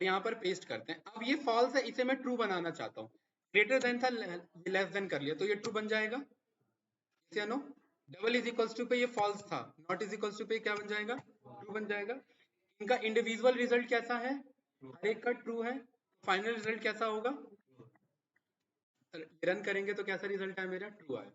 Speaker 1: यहाँ पर पेस्ट करते हैं। अब ये फॉल्स है, इसे मैं ट्रू बनाना चाहता हूँ। ग्रेटर देन था, लेस देन कर लिया, तो ये ट्रू बन जाएगा, या no? Double is equals to पे ये फॉल्स था, नॉट इज इक्वल्स टू पे क्या बन जाएगा? ट्रू बन जाएगा। इनका इंडिविजुअल रिजल्ट कैसा है? हर एक का ट्रू है। फाइनल रिजल्ट कैसा होगा? रन करेंगे तो कैसा रिजल्ट है मेरा? ट्रू आया।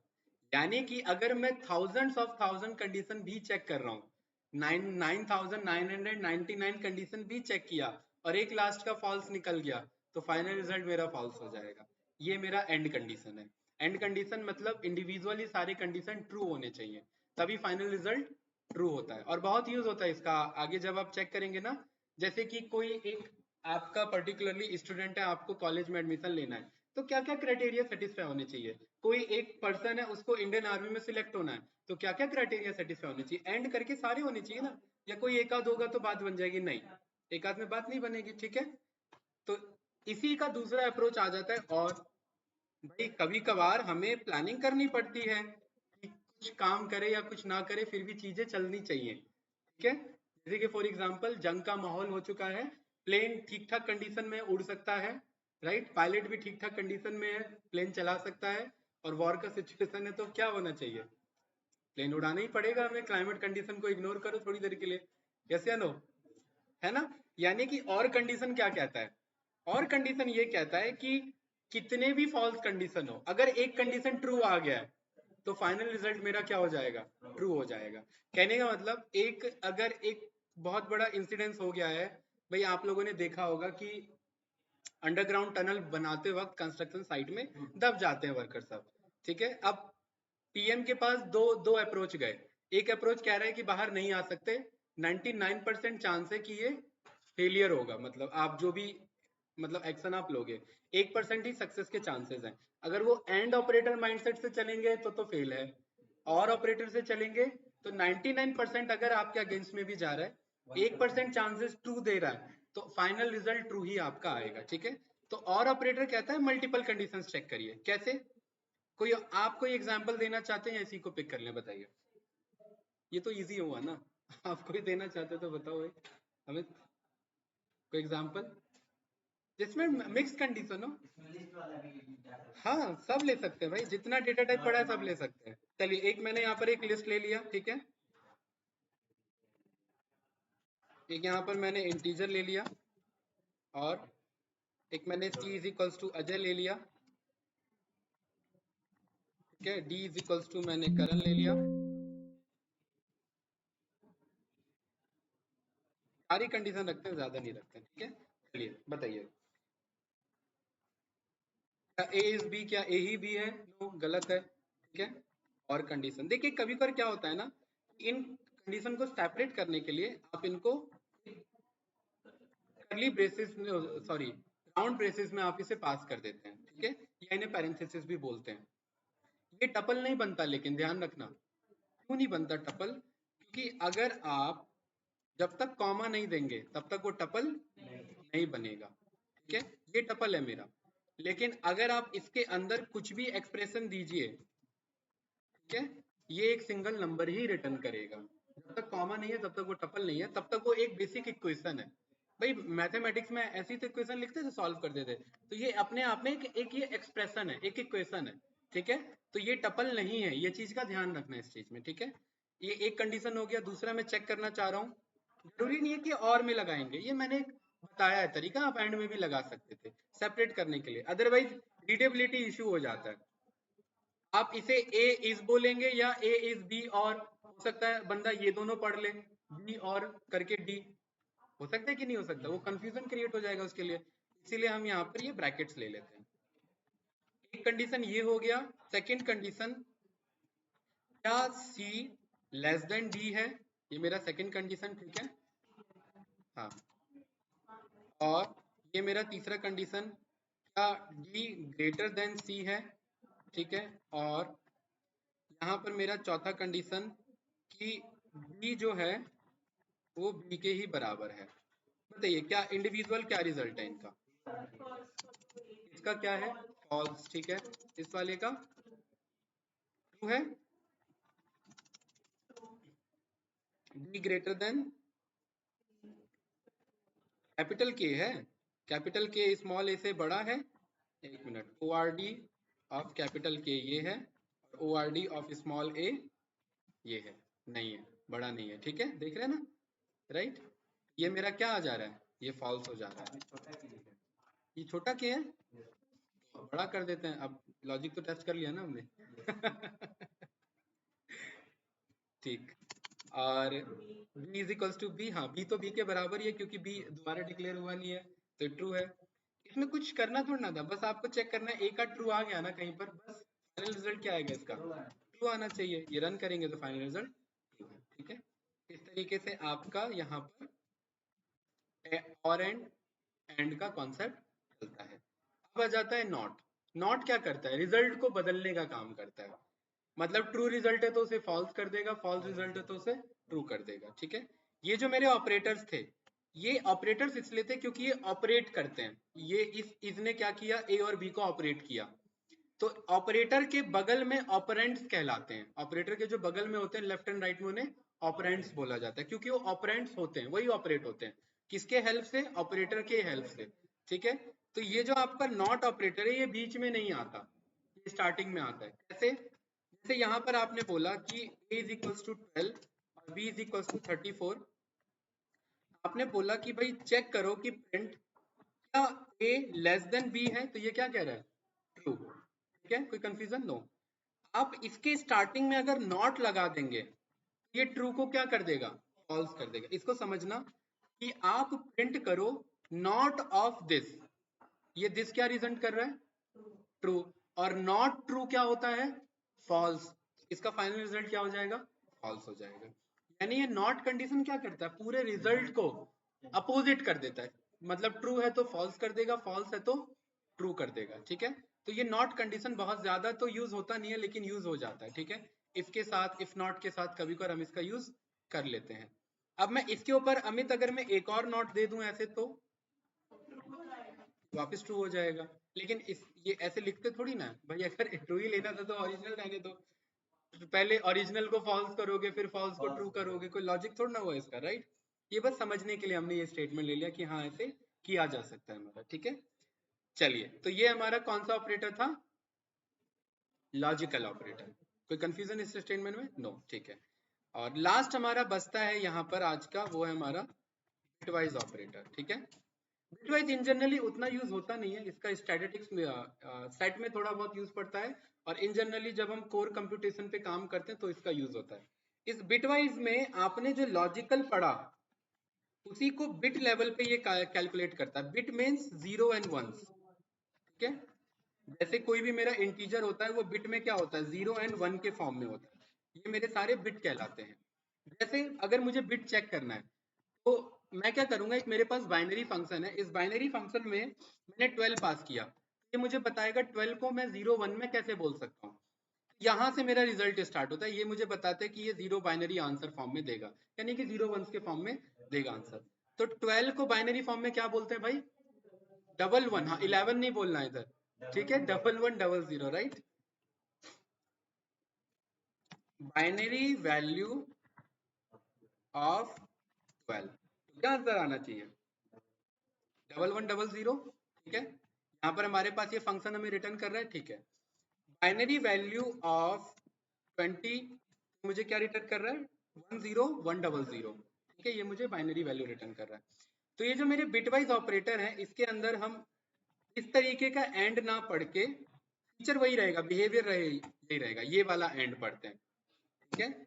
Speaker 1: यानी कि अगर मैं थाउजेंड्स ऑफ थाउजेंड कंडीशन भी चेक कर रहा हूँ, 9999 कंडीशन भी चेक किया और एक लास्ट का फॉल्स निकल गया, तो फाइनल रिजल्ट मेरा फॉल्स हो जाएगा। ये मेरा एंड कंडीशन है। एंड कंडीशन मतलब इंडिविजुअली सारे कंडीशन ट्रू होने चाहिए, तभी फाइनल रिजल्ट ट्रू होता है। और बहुत यूज होता है इसका आगे जब आप चेक करेंगे ना। जैसे कि कोई एक आपका पर्टिकुलरली स्टूडेंट है, आपको कॉलेज में एडमिशन लेना है, तो क्या क्या क्राइटेरिया सेटिस्फाई होने चाहिए? कोई एक पर्सन है, उसको इंडियन आर्मी में सिलेक्ट होना है, तो क्या क्या क्राइटेरिया सेटिस्फाई होने चाहिए? एंड करके सारे होने चाहिए ना। या कोई एक आध होगा तो बात बन जाएगी? नहीं, एक आध में बात नहीं बनेगी, ठीक है। तो इसी का दूसरा अप्रोच आ जाता है। और भाई कभी कभार हमें प्लानिंग करनी पड़ती है कि कुछ काम करे या कुछ ना करे, फिर भी चीजें चलनी चाहिए, ठीक है। जैसे कि फॉर एग्जांपल जंग का माहौल हो चुका है, प्लेन ठीक ठाक कंडीशन में उड़ सकता है, राइट? पायलट भी ठीक ठाक कंडीशन में है, प्लेन चला सकता है। और वॉर का सिचुएशन है, तो क्या होना चाहिए? प्लेन उड़ाना ही पड़ेगा हमें, क्लाइमेट कंडीशन को इग्नोर करो थोड़ी देर के लिए। यस या नो? है ना? यानी कि और कंडीशन क्या कहता है? और कंडीशन ये कहता है कि कितने भी फॉल्स कंडीशन हो, अगर एक कंडीशन ट्रू आ गया है तो फाइनल रिजल्ट मेरा क्या हो जाएगा? ट्रू हो जाएगा। कहने का मतलब एक अगर एक बहुत बड़ा इंसिडेंस हो गया है, भाई आप लोगों ने देखा होगा कि अंडरग्राउंड टनल बनाते वक्त कंस्ट्रक्शन साइट में दब जाते हैं वर्कर सब, ठीक है। अब पीएम के पास दो दो अप्रोच गए। एक अप्रोच कह रहा है कि बाहर नहीं आ सकते, 99% चांस है कि ये फेलियर होगा, मतलब आप जो भी मतलब एक्शन आप लोगे, 1% ही सक्सेस के चांसेस हैं। अगर वो एंड ऑपरेटर माइंडसेट से चलेंगे तो फेल है, और ऑपरेटर से चलेंगे तो 99% अगर आपके अगेंस्ट में भी जा रहा है, 1% चांसेस ट्रू दे रहा है, तो फाइनल रिजल्ट ट्रू ही आपका आएगा, ठीक है। तो और ऑपरेटर कहता है मल्टीपल कंडीशंस चेक करिए। कैसे? कोई आप कोई एग्जांपल देना चाहते हैं या इसी को पिक कर लें? बताइए। ये तो इजी हुआ ना। आप कोई देना चाहते हो तो बताओ भाई अमित, कोई एग्जांपल जिसमें मिक्स कंडीशन हो। हाँ सब ले सकते हैं भाई, जितना डेटा टाइप पड़ा है सब ले सकते हैं। चलिए एक मैंने यहाँ पर एक लिस्ट ले लिया, ठीक है। एक यहाँ पर मैंने इंटीजर ले लिया, और एक मैंने c is equals to Ajay ले लिया, ठीक है। d इज इक्वल्स टू मैंने करण ले लिया, सारी कंडीशन रखते हैं, ज्यादा नहीं रखते हैं, ठीक है। चलिए बताइए, ए इज बी, क्या ए ही बी है? नो, गलत है, ठीक है। और कंडीशन देखिए, कभी कभी क्या होता है ना, इन कंडीशन को सेपरेट करने के लिए आप इनको करली ब्रेसेस में, सॉरी राउंड ब्रेसेस में आप इसे पास कर देते हैं, ठीक है, या इन्हें पैरेंथेसिस भी बोलते हैं। ये टपल नहीं बनता, लेकिन ध्यान रखना क्यों नहीं बनता टपल, क्योंकि अगर आप जब तक कॉमा नहीं देंगे तब तक वो टपल नहीं बनेगा, ठीक है। ये टपल है मेरा, लेकिन अगर आप इसके अंदर कुछ भी एक्सप्रेशन दीजिए, ठीक है, ये एक सिंगल नंबर ही रिटर्न करेगा। जब तक कॉमा नहीं है तब तक वो टपल नहीं है, तब तक वो एक बेसिक इक्वेशन है। भाई मैथमेटिक्स में ऐसी तो इक्वेशन लिखते थे, सॉल्व कर देते, तो ये अपने आप में एक ये एक्सप्रेशन है, एक इक्वेशन है, ठीक है। तो ये टपल नहीं है, ये चीज का ध्यान रखना है इस चीज में, ठीक है। ये एक कंडीशन हो गया। दूसरा मैं चेक करना चाह रहा हूँ, जरूरी नहीं है कि और में लगाएंगे, ये मैंने बताया है तरीका, आप एंड में भी लगा सकते थे सेपरेट करने के लिए, अदरवाइज रीडेबिलिटी इशू हो जाता है। आप इसे ए इज बोलेंगे या ए इज बी, और हो सकता है बंदा ये दोनों पढ़ ले, बी और करके डी, हो सकता है कि नहीं हो सकता, वो कंफ्यूजन क्रिएट हो जाएगा उसके लिए, इसीलिए हम यहाँ पर ये ब्रैकेट्स ले लेते हैं। एक कंडीशन ये हो गया। सेकंड कंडीशन, क्या सी लेस देन डी है, ये मेरा सेकंड कंडीशन, ठीक है। हाँ, और ये मेरा तीसरा कंडीशन, क्या डी ग्रेटर देन सी है, ठीक है। और यहाँ पर मेरा चौथा कंडीशन कि बी जो है वो बी के ही बराबर है। बताइए क्या इंडिविजुअल क्या रिजल्ट है इनका? इसका क्या है? फॉल्स, ठीक है। इस वाले का ट्रू है, बी ग्रेटर देन कैपिटल के है, कैपिटल के स्मॉल ए से बड़ा है। एक minute, O R D of capital के ये है, और O R D of small A ये है, नहीं है, बड़ा नहीं है, ठीक है, देख रहे हैं ना, राइट। ये मेरा क्या आ जा रहा है, ये फॉल्स हो जा रहा है। ये छोटा के है, बड़ा कर देते हैं, अब लॉजिक तो टेस्ट कर लिया ना हमने। ठीक, और b is equals to B, हाँ b तो b के बराबर ही है, क्योंकि b दोबारा डिक्लेयर हुआ नहीं है, तो ट्रू है। इसमें कुछ करना थोड़ा ना था, बस आपको चेक करना है, a का ट्रू आ गया ना कहीं पर, बस फाइनल रिजल्ट क्या आएगा इसका, ट्रू आना चाहिए। ये रन करेंगे तो फाइनल रिजल्ट ट्रू है, ठीक है। इस तरीके से आपका यहाँ पर और एंड का कॉन्सेप्ट चलता है। अब आ जाता है नॉट। नॉट क्या करता है, रिजल्ट को बदलने का काम करता है। मतलब ट्रू रिजल्ट है तो उसे फॉल्स कर देगा, फॉल्स रिजल्ट है तो उसे ट्रू कर देगा, ठीक है। ये जो मेरे ऑपरेटर्स थे, ये ऑपरेटर्स इसलिए थे क्योंकि ये ऑपरेट करते हैं। ये इसने क्या किया, ए और बी को ऑपरेट किया, तो ऑपरेटर के बगल में ऑपरेंड्स कहलाते हैं। ऑपरेटर के जो बगल में होते हैं लेफ्ट एंड राइट में, उन्हें ऑपरेंड्स बोला जाता है, क्योंकि वो ऑपरेंड्स होते हैं, वही ऑपरेट होते हैं। किसके हेल्प से? ऑपरेटर के हेल्प से, ठीक है। तो ये जो आपका नॉट ऑपरेटर है, ये बीच में नहीं आता, ये स्टार्टिंग में आता है। कैसे? जैसे यहाँ पर आपने बोला कि a इज इक्वल्स टू 12 और b इज इक्वल्स टू 34, आपने बोला कि भाई चेक करो कि प्रिंट क्या a लेस देन b है, तो ये क्या कह रहा है, ट्रू, ठीक है, कोई कंफ्यूजन? नो। आप इसके स्टार्टिंग में अगर नॉट लगा देंगे, ये ट्रू को क्या कर देगा, फॉल्स कर देगा। इसको समझना कि आप प्रिंट करो नॉट ऑफ दिस, ये दिस क्या रिजल्ट कर रहा है, ट्रू, और नॉट ट्रू क्या होता है, फॉल्स। इसका फाइनल रिजल्ट क्या हो जाएगा, फॉल्स हो जाएगा। यानी ये नॉट कंडीशन क्या करता है, पूरे रिजल्ट को अपोजिट कर देता है। मतलब ट्रू है तो फॉल्स कर देगा, फॉल्स है तो ट्रू कर देगा, ठीक है। तो ये नॉट कंडीशन बहुत ज्यादा तो यूज होता नहीं है, लेकिन यूज हो जाता है, ठीक है। इसके साथ, इफ नॉट के साथ कभी कभार हम इसका यूज कर लेते हैं। अब मैं इसके ऊपर अमित अगर मैं एक और नॉट दे दूं ऐसे, तो वापस ट्रू हो जाएगा। लेकिन इस ये ऐसे लिखते थोड़ी ना भाई, अगर ट्रू ही लेना था तो ओरिजिनल रहने दो, तो पहले ओरिजिनल को फॉल्स करोगे फिर फॉल्स को ट्रू करोगे, कोई लॉजिक थोड़ा ना हुआ इसका, राइट। ये बस समझने के लिए हमने ये स्टेटमेंट ले लिया कि हाँ ऐसे किया जा सकता है हमारा, ठीक है। चलिए, तो ये हमारा कौन सा ऑपरेटर था, लॉजिकल ऑपरेटर। कोई कंफ्यूजन इस स्टेटमेंट में? नो, ठीक है। और लास्ट हमारा बचता है यहाँ पर आज का, वो है हमारा बिटवाइज ऑपरेटर, ठीक है। बिटवाइज इन जनरली उतना यूज होता नहीं है, इसका स्टैटिस्टिक्स में सेट में थोड़ा बहुत यूज पड़ता है, और इन जनरली जब हम कोर कंप्यूटेशन पे काम करते हैं तो इसका यूज होता है। इस बिटवाइज में आपने जो लॉजिकल पढ़ा, उसी को बिट लेवल पे ये कैलकुलेट करता है। बिट मीन्स 0 एंड 1, ठीक है। जैसे कोई भी मेरा इंटीजर होता है वो बिट में क्या होता है, 0 एंड 1 के फॉर्म में होता है, ये मेरे सारे बिट कहलाते हैं। जैसे अगर मुझे बिट चेक करना है तो मैं क्या करूंगा, एक मेरे पास बाइनरी फंक्शन है, इस बाइनरी फंक्शन में मैंने 12 पास किया, ये मुझे बताएगा 12 को मैं 0 1 में कैसे बोल सकता हूँ। यहाँ से मेरा रिजल्ट स्टार्ट होता है, ये मुझे बताता है कि ये 0 बाइनरी आंसर फॉर्म में देगा, यानी कि 0 1 के फॉर्म में देगा आंसर। तो 12 को बाइनरी फॉर्म में क्या बोलते हैं भाई, 11, हाँ 11 नहीं बोलना है इधर, ठीक है, 1100, राइट। बाइनरी वैल्यू ऑफ 12, क्या आंसर आना चाहिए, 1100, ठीक है। यहाँ पर हमारे पास ये फंक्शन हमें रिटर्न कर रहा है, ठीक है। बाइनरी वैल्यू ऑफ 20 मुझे क्या रिटर्न कर रहा है, 10100, ठीक है, ये मुझे बाइनरी वैल्यू रिटर्न कर रहा है। तो ये जो मेरे बिटवाइज ऑपरेटर है, इसके अंदर हम इस तरीके का एंड ना पढ़ के, फीचर वही रहेगा, बिहेवियर यही रहेगा, ये वाला एंड पढ़ते हैं, ठीक है।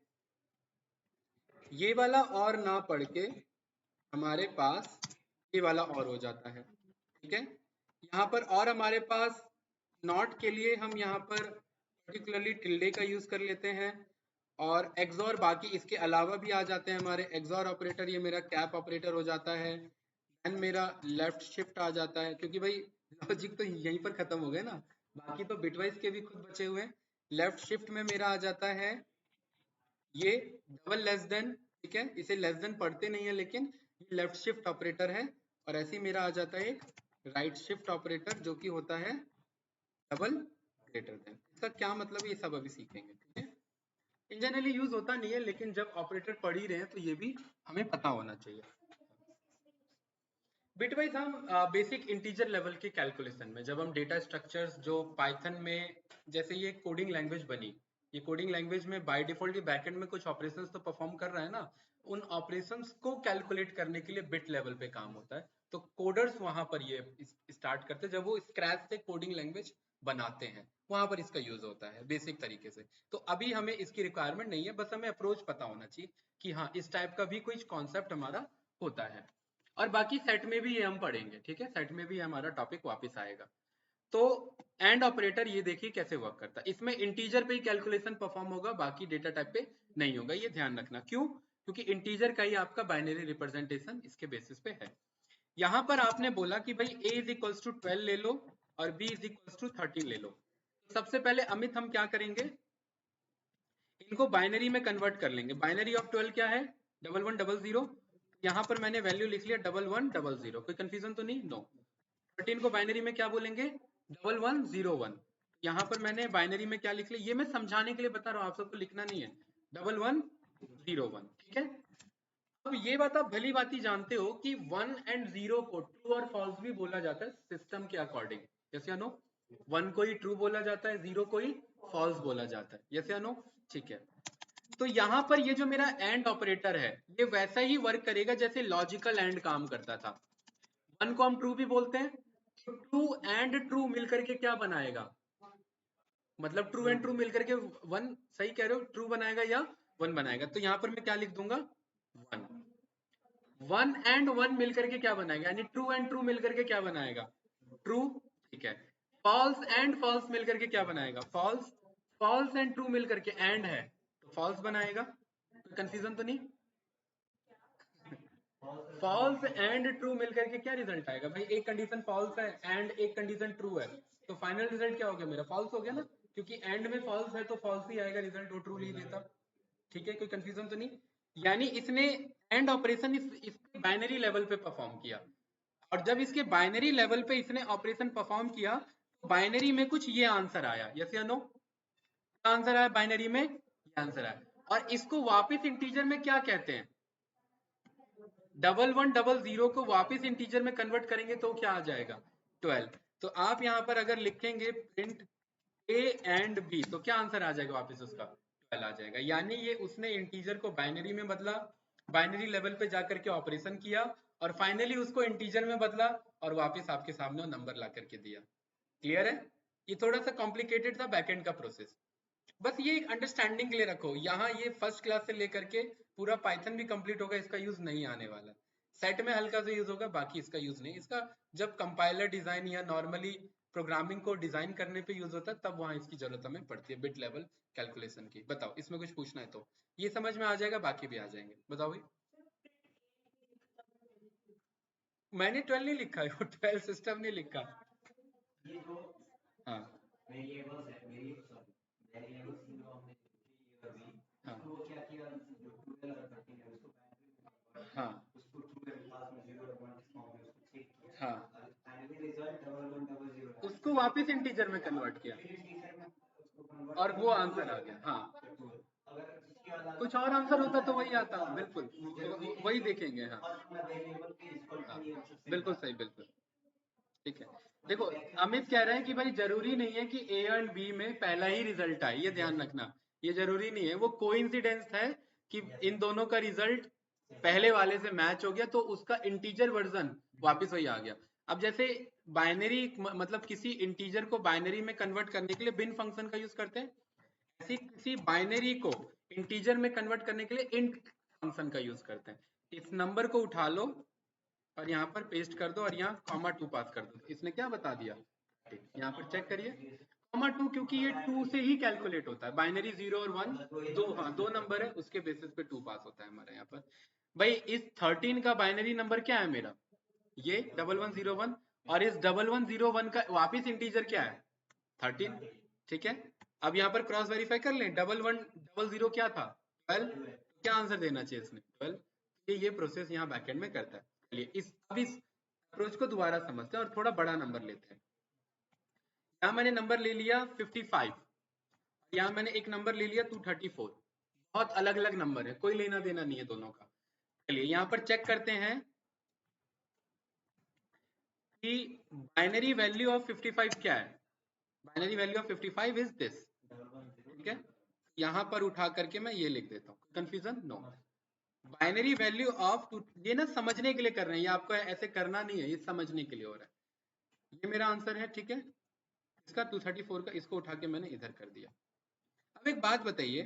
Speaker 1: ये वाला और ना पढ़ के हमारे पास ये वाला और हो जाता है, ठीक है। यहाँ पर और हमारे पास नॉट के लिए हम यहाँ पर पर्टिकुलरली टिल्डे का यूज कर लेते हैं, और एक्सॉर बाकी इसके अलावा भी आ जाते हैं हमारे एक्सॉर ऑपरेटर, ये मेरा कैप ऑपरेटर हो जाता है। देन मेरा लेफ्ट शिफ्ट आ जाता है, क्योंकि भाई लॉजिक तो यहीं पर खत्म हो गए ना, बाकी तो बिटवाइज के भी खुद बचे हुए हैं। लेफ्ट शिफ्ट में मेरा आ जाता है ये डबल लेस देन, ठीक है, इसे लेस देन पढ़ते नहीं है लेकिन ये लेफ्ट शिफ्ट ऑपरेटर है। और ऐसे ही मेरा आ जाता है एक राइट शिफ्ट ऑपरेटर जो कि होता है डबल ग्रेटर देन। इसका क्या मतलब ये सब अभी सीखेंगे, ठीक है। इन जनरली यूज होता नहीं है, लेकिन जब ऑपरेटर पढ़ ही रहे हैं तो ये भी हमें पता होना चाहिए। बिटवाइज हम बेसिक इंटीजर लेवल के कैलकुलेशन में, जब हम डेटा स्ट्रक्चर्स जो पाइथन में, जैसे ये कोडिंग लैंग्वेज बनी, ये कोडिंग लैंग्वेज में बाय डिफॉल्ट ये बैकएंड में कुछ ऑपरेशंस तो परफॉर्म कर रहा है ना, उन ऑपरेशंस को कैलकुलेट करने के लिए बिट लेवल पे काम होता है। तो कोडर्स वहां पर ये स्टार्ट करते हैं, जब वो स्क्रैच से कोडिंग लैंग्वेज बनाते हैं, वहां पर इसका यूज होता है बेसिक तरीके से। तो अभी हमें इसकी रिक्वायरमेंट नहीं है, बस हमें अप्रोच पता होना चाहिए कि हाँ इस टाइप का भी कोई कॉन्सेप्ट हमारा होता है। और बाकी सेट में भी ये हम पढ़ेंगे, ठीक है, सेट में भी हमारा टॉपिक वापस आएगा। तो एंड ऑपरेटर ये देखिए कैसे वर्क करता है, इसमें इंटीजर पे ही कैलकुलेशन परफॉर्म होगा, बाकी डेटा टाइप पे नहीं होगा, ये ध्यान रखना। क्यों, क्योंकि इंटीजर का ही आपका बाइनरी रिप्रेजेंटेशन इसके बेसिस पे है। यहां पर आपने बोला कि भाई a इज इक्वल्स टू 12 ले लो और b इज इक्वल्स टू 13 ले लो। सबसे पहले अमित हम क्या करेंगे, इनको बाइनरी में कन्वर्ट कर लेंगे। बाइनरी ऑफ 12 क्या है, 1100। यहाँ पर मैंने वैल्यू लिख लिया 1100, कोई कंफ्यूजन तो नहीं, नो। 13 को बाइनरी में क्या बोलेंगे, 1101। यहाँ पर मैंने बाइनरी में क्या लिख लिया, ये मैं समझाने के लिए बता रहा हूँ, आप सबको लिखना नहीं है, 1101, ठीक है। अब ये बात आप भली बात जानते हो कि 1 एंड 0 को ट्रू और फॉल्स भी बोला जाता है सिस्टम के अकॉर्डिंग, यस या नो। 1 को ही ट्रू बोला जाता है, 0 को ही फॉल्स बोला जाता है, यस या नो, ठीक है। तो यहाँ पर ये जो मेरा एंड ऑपरेटर है, ये वैसा ही वर्क करेगा जैसे लॉजिकल एंड काम करता था। 1 को हम ट्रू भी बोलते हैं, तो ट्रू एंड ट्रू मिलकर के क्या बनाएगा, मतलब ट्रू एंड ट्रू मिलकर के 1, सही कह रहे हो, ट्रू बनाएगा या 1 बनाएगा। तो यहाँ पर मैं क्या लिख दूंगा, 1। 1 एंड 1 मिलकर के क्या बनाएगा, यानी ट्रू एंड ट्रू मिलकर के क्या बनाएगा, ट्रू, ठीक है। फॉल्स एंड फॉल्स मिलकर के क्या बनाएगा, फॉल्स। फॉल्स एंड ट्रू मिलकर के एंड है तो फॉल्स बनाएगा, कोई कंफ्यूजन तो नहीं। फॉल्स एंड ट्रू मिलकर के क्या रिजल्ट आएगा भाई, एक कंडीशन फॉल्स है एंड एक कंडीशन ट्रू है, तो फाइनल रिजल्ट क्या हो गया मेरा, फॉल्स हो गया ना, क्योंकि एंड में फॉल्स है तो फॉल्स ही आएगा रिजल्ट, वो ट्रू नहीं देता, ठीक है, कोई कंफ्यूजन तो नहीं। यानी इसने एंड ऑपरेशन इस बाइनरी लेवल पे परफॉर्म किया, और जब इसके बाइनरी लेवल पे इसने ऑपरेशन परफॉर्म किया तो बाइनरी में कुछ ये आंसर आया, यस या नो, क्या आंसर आया बाइनरी में, ये आंसर आया। और इसको वापस इंटीजर में क्या कहते हैं, 1100 को वापस इंटीजर में कन्वर्ट करेंगे तो क्या आ जाएगा, 12। तो आप यहाँ पर अगर लिखेंगे प्रिंट ए एंड बी तो क्या आंसर आ जाएगा वापस उसका, 12 आ जाएगा। यानी ये उसने इंटीजर को बाइनरी में बदला, बाइनरी लेवल पे जाकर के ऑपरेशन किया, और फाइनली उसको इंटीजर में बदला और वापस आपके सामने नंबर ला करके दिया। क्लियर है, ये थोड़ा सा कॉम्प्लिकेटेड था बैकएंड का प्रोसेस, बस ये एक अंडरस्टैंडिंग के लिए रखो। यहाँ ये फर्स्ट क्लास से लेकर के पूरा पाइथन भी कंप्लीट होगा, इसका यूज नहीं आने वाला। सेट में हल्का सा यूज होगा, बाकी इसका यूज नहीं। इसका जब कंपाइलर डिजाइन या नॉर्मली प्रोग्रामिंग को डिजाइन करने पे यूज होता है तब वहां इसकी जरूरत हमें पड़ती है बिट लेवल कैलकुलेशन की। बताओ इसमें कुछ पूछना है तो ये समझ में आ जाएगा, बाकी भी आ जाएंगे। बताओ भाई। मैंने 12 नहीं लिखा है, 12 सिस्टम नहीं लिखा। हाँ हाँ हाँ हाँ, उसको वापस इंटीजर में कन्वर्ट किया और वो आंसर आ गया। हाँ, कुछ और आंसर होता तो वही आता, बिल्कुल वही देखेंगे। हाँ हाँ, बिल्कुल सही, बिल्कुल ठीक है। देखो, अमित कह रहे हैं कि भाई जरूरी नहीं है कि ए एंड बी में पहला ही रिजल्ट आए, ये ध्यान रखना। ये जरूरी नहीं है, वो कोइंसिडेंस है कि इन दोनों का रिजल्ट पहले वाले से मैच हो गया तो उसका इंटीजर वर्जन वापस वही आ गया। अब जैसे बाइनरी मतलब किसी इंटीजर को बाइनरी में कन्वर्ट करने के लिए बिन फंक्शन का यूज करते हैं, ऐसी किसी बाइनरी को इंटीजर में कन्वर्ट करने के लिए इंट फंक्शन का यूज करते हैं। इस नंबर को उठा लो और यहाँ पर पेस्ट कर दो और यहाँ कॉमा 2 पास कर दो। इसने क्या बता दिया, यहाँ पर चेक करिए, कॉमा 2, क्योंकि ये 2 से ही कैलकुलेट होता है। बाइनरी 0 और 1 दो, हाँ दो नंबर है, उसके बेसिस पे 2 पास होता है हमारे यहाँ पर। भाई इस 13 का बाइनरी नंबर क्या है मेरा, ये 1101, और इस 1101 का वापिस इंटीजर क्या है, 13। ठीक है, अब यहाँ पर क्रॉस वेरीफाई कर लें, 1100 क्या था, 12। क्या आंसर देना चाहिए इसने, 12। ये प्रोसेस यहाँ बैकएंड में करता है। चलिए अब इस अप्रोच को दोबारा समझते हैं और थोड़ा बड़ा नंबर लेते हैं। यहाँ मैंने नंबर ले लिया 55, यहाँ मैंने एक नंबर ले लिया 234। बहुत अलग अलग नंबर है, कोई लेना देना नहीं है दोनों का। चलिए यहाँ पर चेक करते हैं कि बाइनरी वैल्यू ऑफ 55 क्या है। Binary value of 55 is this. ठीक है, यहाँ पर उठा करके मैं ये लिख देता हूँ, confusion no. Binary value of, ये ना समझने के लिए कर रहे हैं, ये आपको ऐसे करना नहीं है, ये समझने के लिए हो रहा है। ये मेरा आंसर है, ठीक है। इसका 234 का इसको उठा के मैंने इधर कर दिया। अब एक बात बताइए,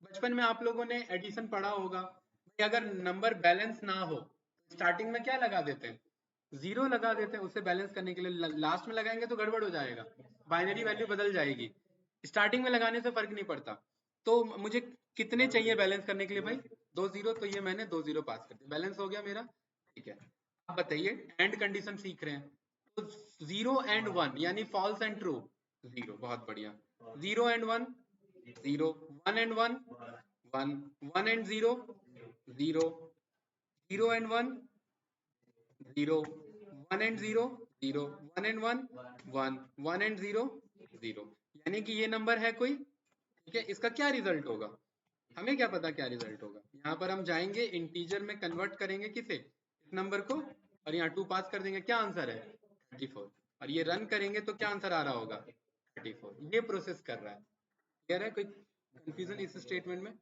Speaker 1: बचपन में आप लोगों ने एडिशन पढ़ा होगा, भाई अगर नंबर बैलेंस ना हो स्टार्टिंग में क्या लगा देते हैं, जीरो लगा देते हैं। उसे बैलेंस करने के लिए लास्ट में लगाएंगे तो गड़बड़ हो जाएगा, बाइनरी वैल्यू बदल जाएगी। स्टार्टिंग में लगाने से फर्क नहीं पड़ता। तो मुझे कितने चाहिए बैलेंस करने के लिए भाई, 2 जीरो, तो ये मैंने 2 जीरो पास कर दिया, बैलेंस हो गया मेरा। ठीक है, अब बताइए एंड कंडीशन सीख रहे हैं, तो 0 एंड 1 यानी फॉल्स एंड ट्रू, 0, बहुत बढ़िया। 0 and 1 0, 1 and 1 1, 1 and 0 0, 0 and 1 0, 1 and 0 0, 1 and 1 1, 1 and 0 0, यानी कि ये नंबर है कोई। ठीक है, इसका क्या रिजल्ट होगा, हमें क्या पता क्या रिजल्ट होगा। यहाँ पर हम जाएंगे इंटीजर में कन्वर्ट करेंगे किसे, इस नंबर को, और यहाँ 2 पास कर देंगे, क्या आंसर है 34। और ये रन करेंगे तो क्या आंसर आ रहा होगा 34। ये प्रोसेस कर रहा है। क्लियर है, कोई कंफ्यूजन इस स्टेटमेंट में,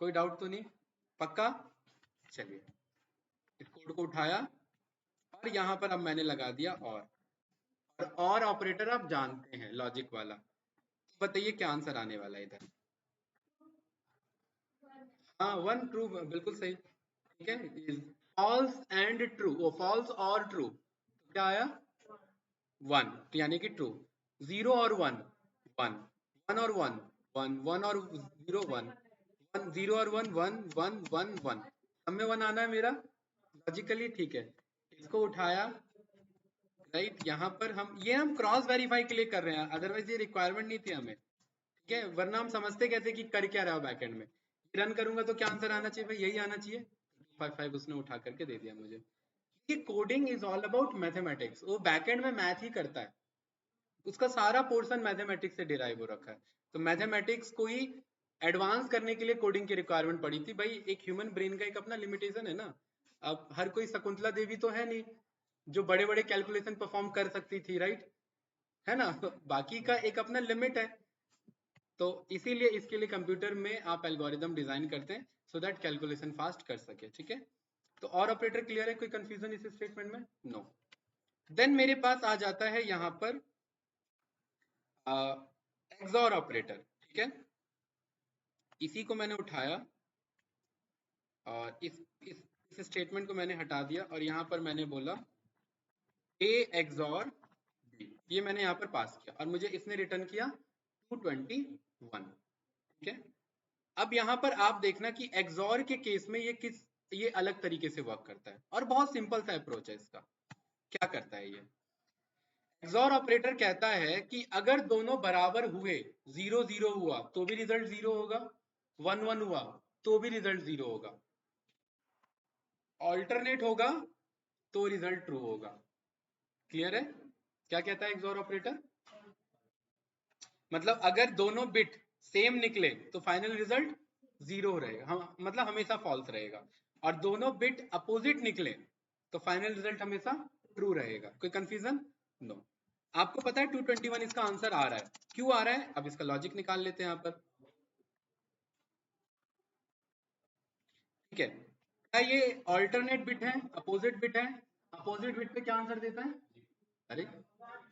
Speaker 1: कोई डाउट तो नहीं, पक्का। चलिए इस कोड को उठाया और यहाँ पर अब मैंने लगा दिया और ऑपरेटर आप जानते हैं लॉजिक वाला। तो बताइए क्या आंसर आने वाला है इधर। हाँ 1 ट्रू, बिल्कुल सही। ठीक है, फॉल्स एंड ट्रू, वो फॉल्स और ट्रू, तो क्या आया 1, तो यानी कि ट्रू। 0 और 1 1, 1 और 1 1, 1 और 0 1, 1 0 और 1 1 1 1 1, सब में 1 आना है मेरा लॉजिकली। ठीक है, इसको उठाया, राइट। यहाँ पर हम क्रॉस वेरीफाई के लिए कर रहे हैं, अदरवाइज ये रिक्वायरमेंट नहीं थी हमें। ठीक है, वरना हम समझते कैसे कि कर क्या रहा हो बैकएंड में। रन करूंगा तो क्या आंसर आना चाहिए भाई, यही आना चाहिए। 55 उसने उठा करके दे दिया मुझे। ये coding is all about mathematics, वो बैकएंड में मैथ ही करता है, उसका सारा पोर्शन मैथमेटिक्स से डिराइव हो रखा है। तो मैथमेटिक्स को ही एडवांस करने के लिए कोडिंग की रिक्वायरमेंट पड़ी थी। भाई एक ह्यूमन ब्रेन का एक अपना लिमिटेशन है ना, अब हर कोई शकुंतला देवी तो है नहीं जो बड़े बड़े कैलकुलेशन परफॉर्म कर सकती थी, राइट, है ना, तो बाकी का एक अपना लिमिट है। तो इसीलिए इसके लिए कंप्यूटर में आप एल्गोरिदम डिजाइन करते हैं सो दैट कैलकुलेशन फास्ट कर सके। ठीक है, तो और ऑपरेटर क्लियर है, कोई कंफ्यूजन इस स्टेटमेंट में, नो। देन मेरे पास आ जाता है यहाँ पर एक्सॉर ऑपरेटर। ठीक है, इसी को मैंने उठाया और इस इस स्टेटमेंट को मैंने हटा दिया और यहाँ पर मैंने बोला A XOR B, ये मैंने यहाँ पर पास किया और मुझे इसने रिटर्न किया 221। ठीक है, अब यहाँ पर आप देखना कि XOR के केस में ये अलग तरीके से वर्क करता है और बहुत सिंपल सा अप्रोच है इसका। क्या करता है ये? XOR ऑपरेटर कहता है कि अगर दोनों बराबर हुए, 0-0 हुआ तो भी रिजल्ट 0 होगा, 1-1 हुआ तो भी रिजल्ट 0 होगा, ऑल्टरनेट होगा तो रिजल्ट ट्रू होगा। क्लियर है? क्या कहता है XOR ऑपरेटर? मतलब अगर दोनों बिट सेम निकले तो फाइनल रिजल्ट 0 रहेगा, मतलब हमेशा फॉल्स रहेगा, और दोनों बिट अपोजिट निकले तो फाइनल रिजल्ट हमेशा ट्रू रहेगा। कोई कंफ्यूजन? नो। आपको पता है 221 इसका आंसर आ रहा है, क्यों आ रहा है? अब इसका लॉजिक निकाल लेते हैं यहाँ पर। ठीक है, क्या ये ऑल्टरनेट बिट है, अपोजिट बिट है? अपोजिट बिट पे क्या आंसर देता है? अरे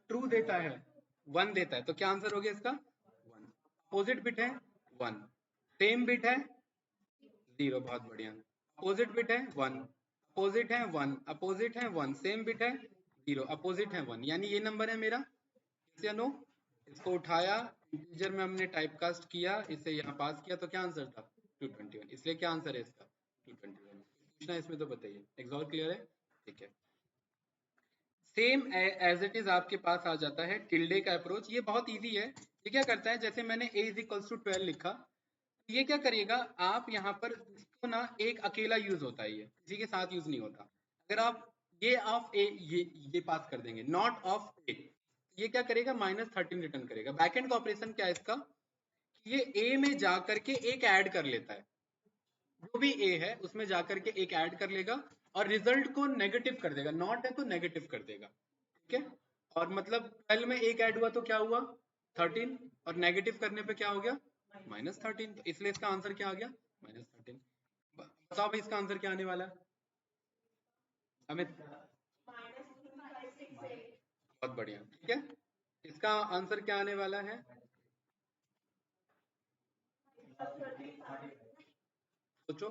Speaker 1: ट्रू देता है, 1 देता है, तो क्या आंसर हो गया इसका? 1। अपोजिट बिट है 1, सेम बिट है 0, बहुत बढ़िया। अपोजिट बिट है 1, अपोजिट है 1, अपोजिट है 1, सेम बिट है 0, अपोजिट है 1, यानी ये नंबर है मेरा। या नो? इसको उठाया, इंटीजर में हमने टाइपकास्ट किया, इसे यहाँ पास किया, तो क्या आंसर था? 221। इसलिए क्या आंसर है इसका? 221। पूछना है इसमें तो बताइए। एक्सॉर क्लियर है? ठीक है, सेम एज इट इज आपके पास आ जाता है टिल्डे का अप्रोच। ये बहुत इजी है। ये क्या करता है, जैसे मैंने a इज इक्वल्स टू 12 लिखा, ये क्या करेगा, आप यहाँ पर इसको ना, एक अकेला यूज होता है, ये किसी के साथ यूज नहीं होता। अगर आप ये ऑफ ए, ये पास कर देंगे, नॉट ऑफ ए, ये क्या करेगा, -13 रिटर्न करेगा। बैकएंड का ऑपरेशन क्या है इसका, ये ए में जा करके एक ऐड कर लेता है, जो भी ए है उसमें जाकर के एक ऐड कर लेगा और रिजल्ट को नेगेटिव कर देगा, नॉट है तो नेगेटिव कर देगा। ठीक है, और मतलब 12 में एक ऐड हुआ तो क्या हुआ, 13, और नेगेटिव करने पे क्या हो गया, -13, तो इसलिए इसका आंसर क्या आ गया, -13। बताओ भाई इसका आंसर क्या आने वाला है अमित? बहुत बढ़िया। ठीक है, इसका आंसर क्या आने वाला है? सोचो।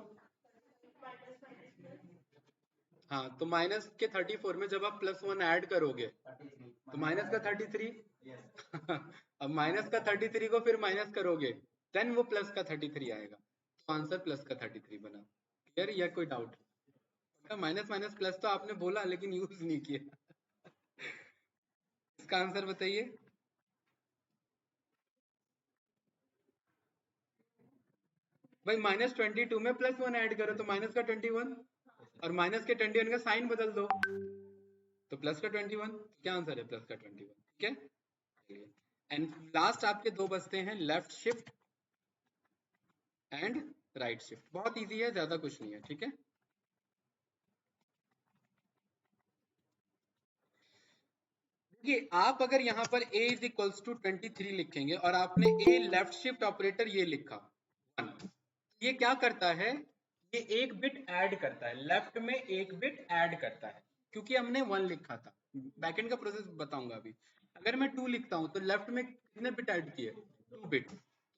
Speaker 1: हाँ, तो माइनस के 34 में जब आप +1 ऐड करोगे तो माइनस का 33। अब माइनस का 33 को फिर माइनस करोगे, देन वो प्लस का 33 आएगा, तो आंसर प्लस का 33 बना। क्लियर, या कोई डाउट? माइनस माइनस प्लस तो आपने बोला लेकिन यूज नहीं किया। इसका आंसर बताइए। भाई -22 में +1 ऐड करो तो माइनस का 21, और माइनस के 21 का साइन बदल दो तो प्लस का 21। क्या आंसर है? प्लस का 21। ठीक है, एंड लास्ट आपके दो बचते हैं, left shift and right shift. बहुत इजी है, ज्यादा कुछ नहीं है। ठीक है, देखिए आप अगर यहाँ पर a इज इक्वल्स टू 23 लिखेंगे और आपने a लेफ्ट शिफ्ट ऑपरेटर ये लिखा 1, ये क्या करता है, ये एक बिट ऐड करता है, लेफ्ट में एक बिट ऐड करता है, क्योंकि हमने 1 लिखा था। बैकएंड का प्रोसेस बताऊंगा अभी। अगर मैं 2 लिखता हूं तो लेफ्ट में कितने बिट ऐड किए, 2 बिट,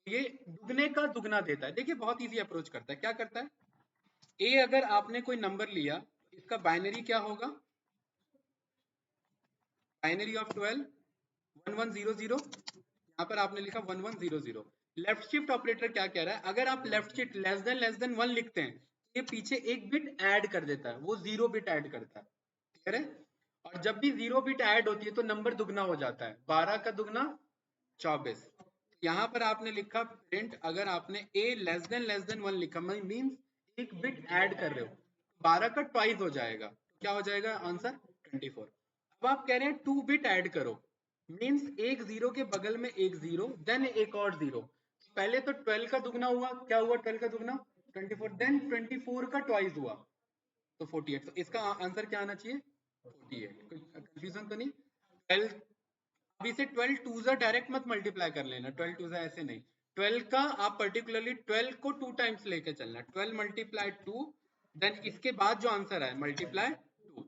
Speaker 1: ये दुगने का दुगना देता है। देखिए बहुत इजी अप्रोच करता है। क्या करता है, ए अगर आपने कोई नंबर लिया, इसका बाइनरी क्या होगा, बाइनरी ऑफ 12 1100, यहाँ पर आपने लिखा 1100। लेफ्ट शिफ्ट ऑपरेटर क्या कह रहा है, अगर आप लेफ्ट शिफ्ट लेस देन 1 लिखते हैं, ये पीछे एक बिट ऐड कर देता है, वो 0 बिट ऐड करता है। क्लियर है? और जब भी 0 बिट ऐड होती है तो नंबर दुगना हो जाता है, 12 का दुगना 24। यहाँ पर आपने लिखा प्रिंट, अगर आपने a लेस देन 1 लिखा, मीन्स एक बिट ऐड कर रहे हो, 12 का ट्वाइस हो जाएगा, क्या हो जाएगा आंसर, 24। अब आप कह रहे हैं 2 बिट ऐड करो, मीन्स एक जीरो के बगल में एक जीरो, देन एक और जीरो। पहले तो 12 का दुगना हुआ, क्या हुआ 12 का दुगना, 24, देन 24 का ट्वाइस हुआ तो 48। तो इसका आंसर क्या आना चाहिए, 48। कोई कंफ्यूजन तो नहीं? 12, अब इसे 12 टू ज़ा डायरेक्ट मत मल्टीप्लाई कर लेना, 12 टू ज़ा ऐसे नहीं, 12 का आप पर्टिकुलरली 12 को 2 टाइम्स लेके चलना, 12 मल्टीप्लाई 2, देन इसके बाद जो आंसर है मल्टीप्लाई 2,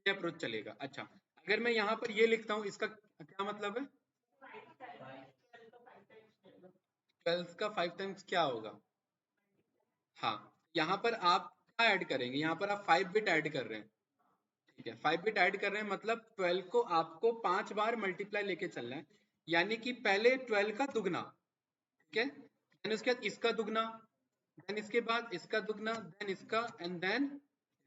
Speaker 1: ये अप्रोच चलेगा। अच्छा, अगर मैं यहाँ पर ये लिखता हूँ, इसका क्या मतलब है, 12 का 5 टाइम्स क्या होगा, हाँ यहाँ पर आप क्या ऐड करेंगे, यहाँ पर आप 5 बिट ऐड कर रहे हैं, ठीक है 5 बिट ऐड कर रहे हैं, मतलब 12 को आपको 5 बार मल्टीप्लाई लेके चलना है, यानी कि पहले 12 का दुगना, ठीक है, देन उसके बाद इसका दुगना, देन इसके बाद इसका दुगना, देन इसका, एंड देन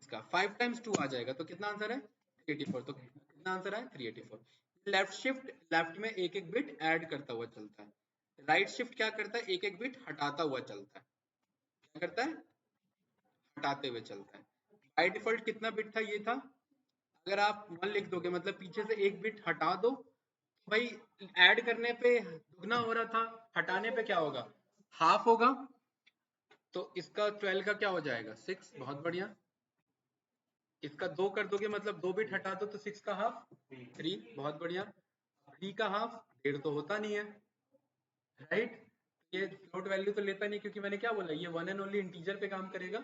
Speaker 1: इसका, 5 टाइम्स 2 आ जाएगा, तो कितना आंसर है 384, तो कितना आंसर है 384। लेफ्ट शिफ्ट, लेफ्ट में एक एक बिट ऐड करता हुआ चलता है, राइट शिफ्ट क्या करता है, एक एक बिट हटाता हुआ चलता है, क्या करता है, हटाते हुए चलता है। बाय डिफॉल्ट कितना बिट था, ये था, अगर आप 1 लिख दोगे मतलब पीछे से एक बिट हटा दो, तो भाई ऐड करने पे दुगना हो रहा था, हटाने पे क्या होगा, हाफ होगा, तो इसका 12 का क्या हो जाएगा 6, बहुत बढ़िया, इसका 2 कर दोगे मतलब 2 बिट हटा दो तो 6 का हाफ 3, बहुत बढ़िया, 3 का हाफ 1.5 तो होता नहीं है, राइट, ये फ्लोट वैल्यू तो लेता नहीं, क्योंकि मैंने क्या बोला ये वन एंड ओनली इंटीजर पे काम करेगा,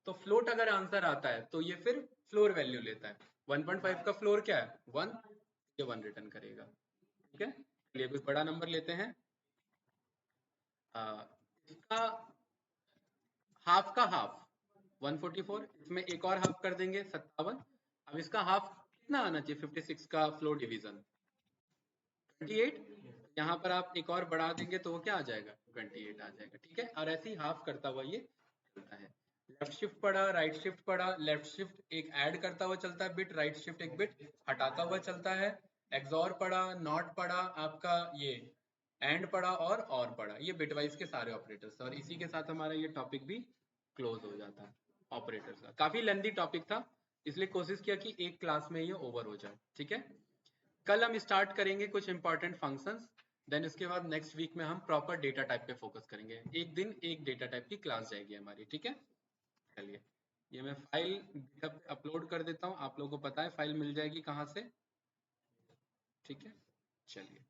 Speaker 1: तो फ्लोट अगर आंसर आता है तो ये फिर फ्लोर वैल्यू लेता है, 1.5 का फ्लोर क्या है 1, ये 1 रिटर्न करेगा, ठीक है। चलिए कुछ बड़ा नंबर लेते हैं, इसका हाफ का हाफ 144, इसमें एक और हाफ कर देंगे 57, अब इसका हाफ कितना आना चाहिए 56 का फ्लोर डिवीजन 28, यहाँ पर आप एक और बढ़ा देंगे तो वो क्या आ जाएगा 28 आ जाएगा, ठीक है, और ऐसे ही हाफ करता हुआ ये चलता है। लेफ्ट शिफ्ट पढ़ा, राइट शिफ्ट पढ़ा, लेफ्ट शिफ्ट एक ऐड करता हुआ चलता है बिट, राइट शिफ्ट एक बिट हटाता हुआ चलता है, एक्सॉर पढ़ा, नॉट पढ़ा, आपका ये एंड पढ़ा और पढ़ा, ये बिट वाइज के सारे ऑपरेटर्स, और इसी के साथ हमारा ये टॉपिक भी क्लोज हो जाता है ऑपरेटर्स का। काफी लेंथी टॉपिक था, इसलिए कोशिश किया कि एक क्लास में ये ओवर हो जाए, ठीक है। कल हम स्टार्ट करेंगे कुछ इंपॉर्टेंट फंक्शंस, देन उसके बाद नेक्स्ट वीक में हम प्रॉपर डेटा टाइप पे फोकस करेंगे, एक दिन एक डेटा टाइप की क्लास जाएगी हमारी, ठीक है। चलिए ये मैं फाइल गिटहब पे अपलोड कर देता हूँ, आप लोगों को पता है फाइल मिल जाएगी कहाँ से, ठीक है, चलिए।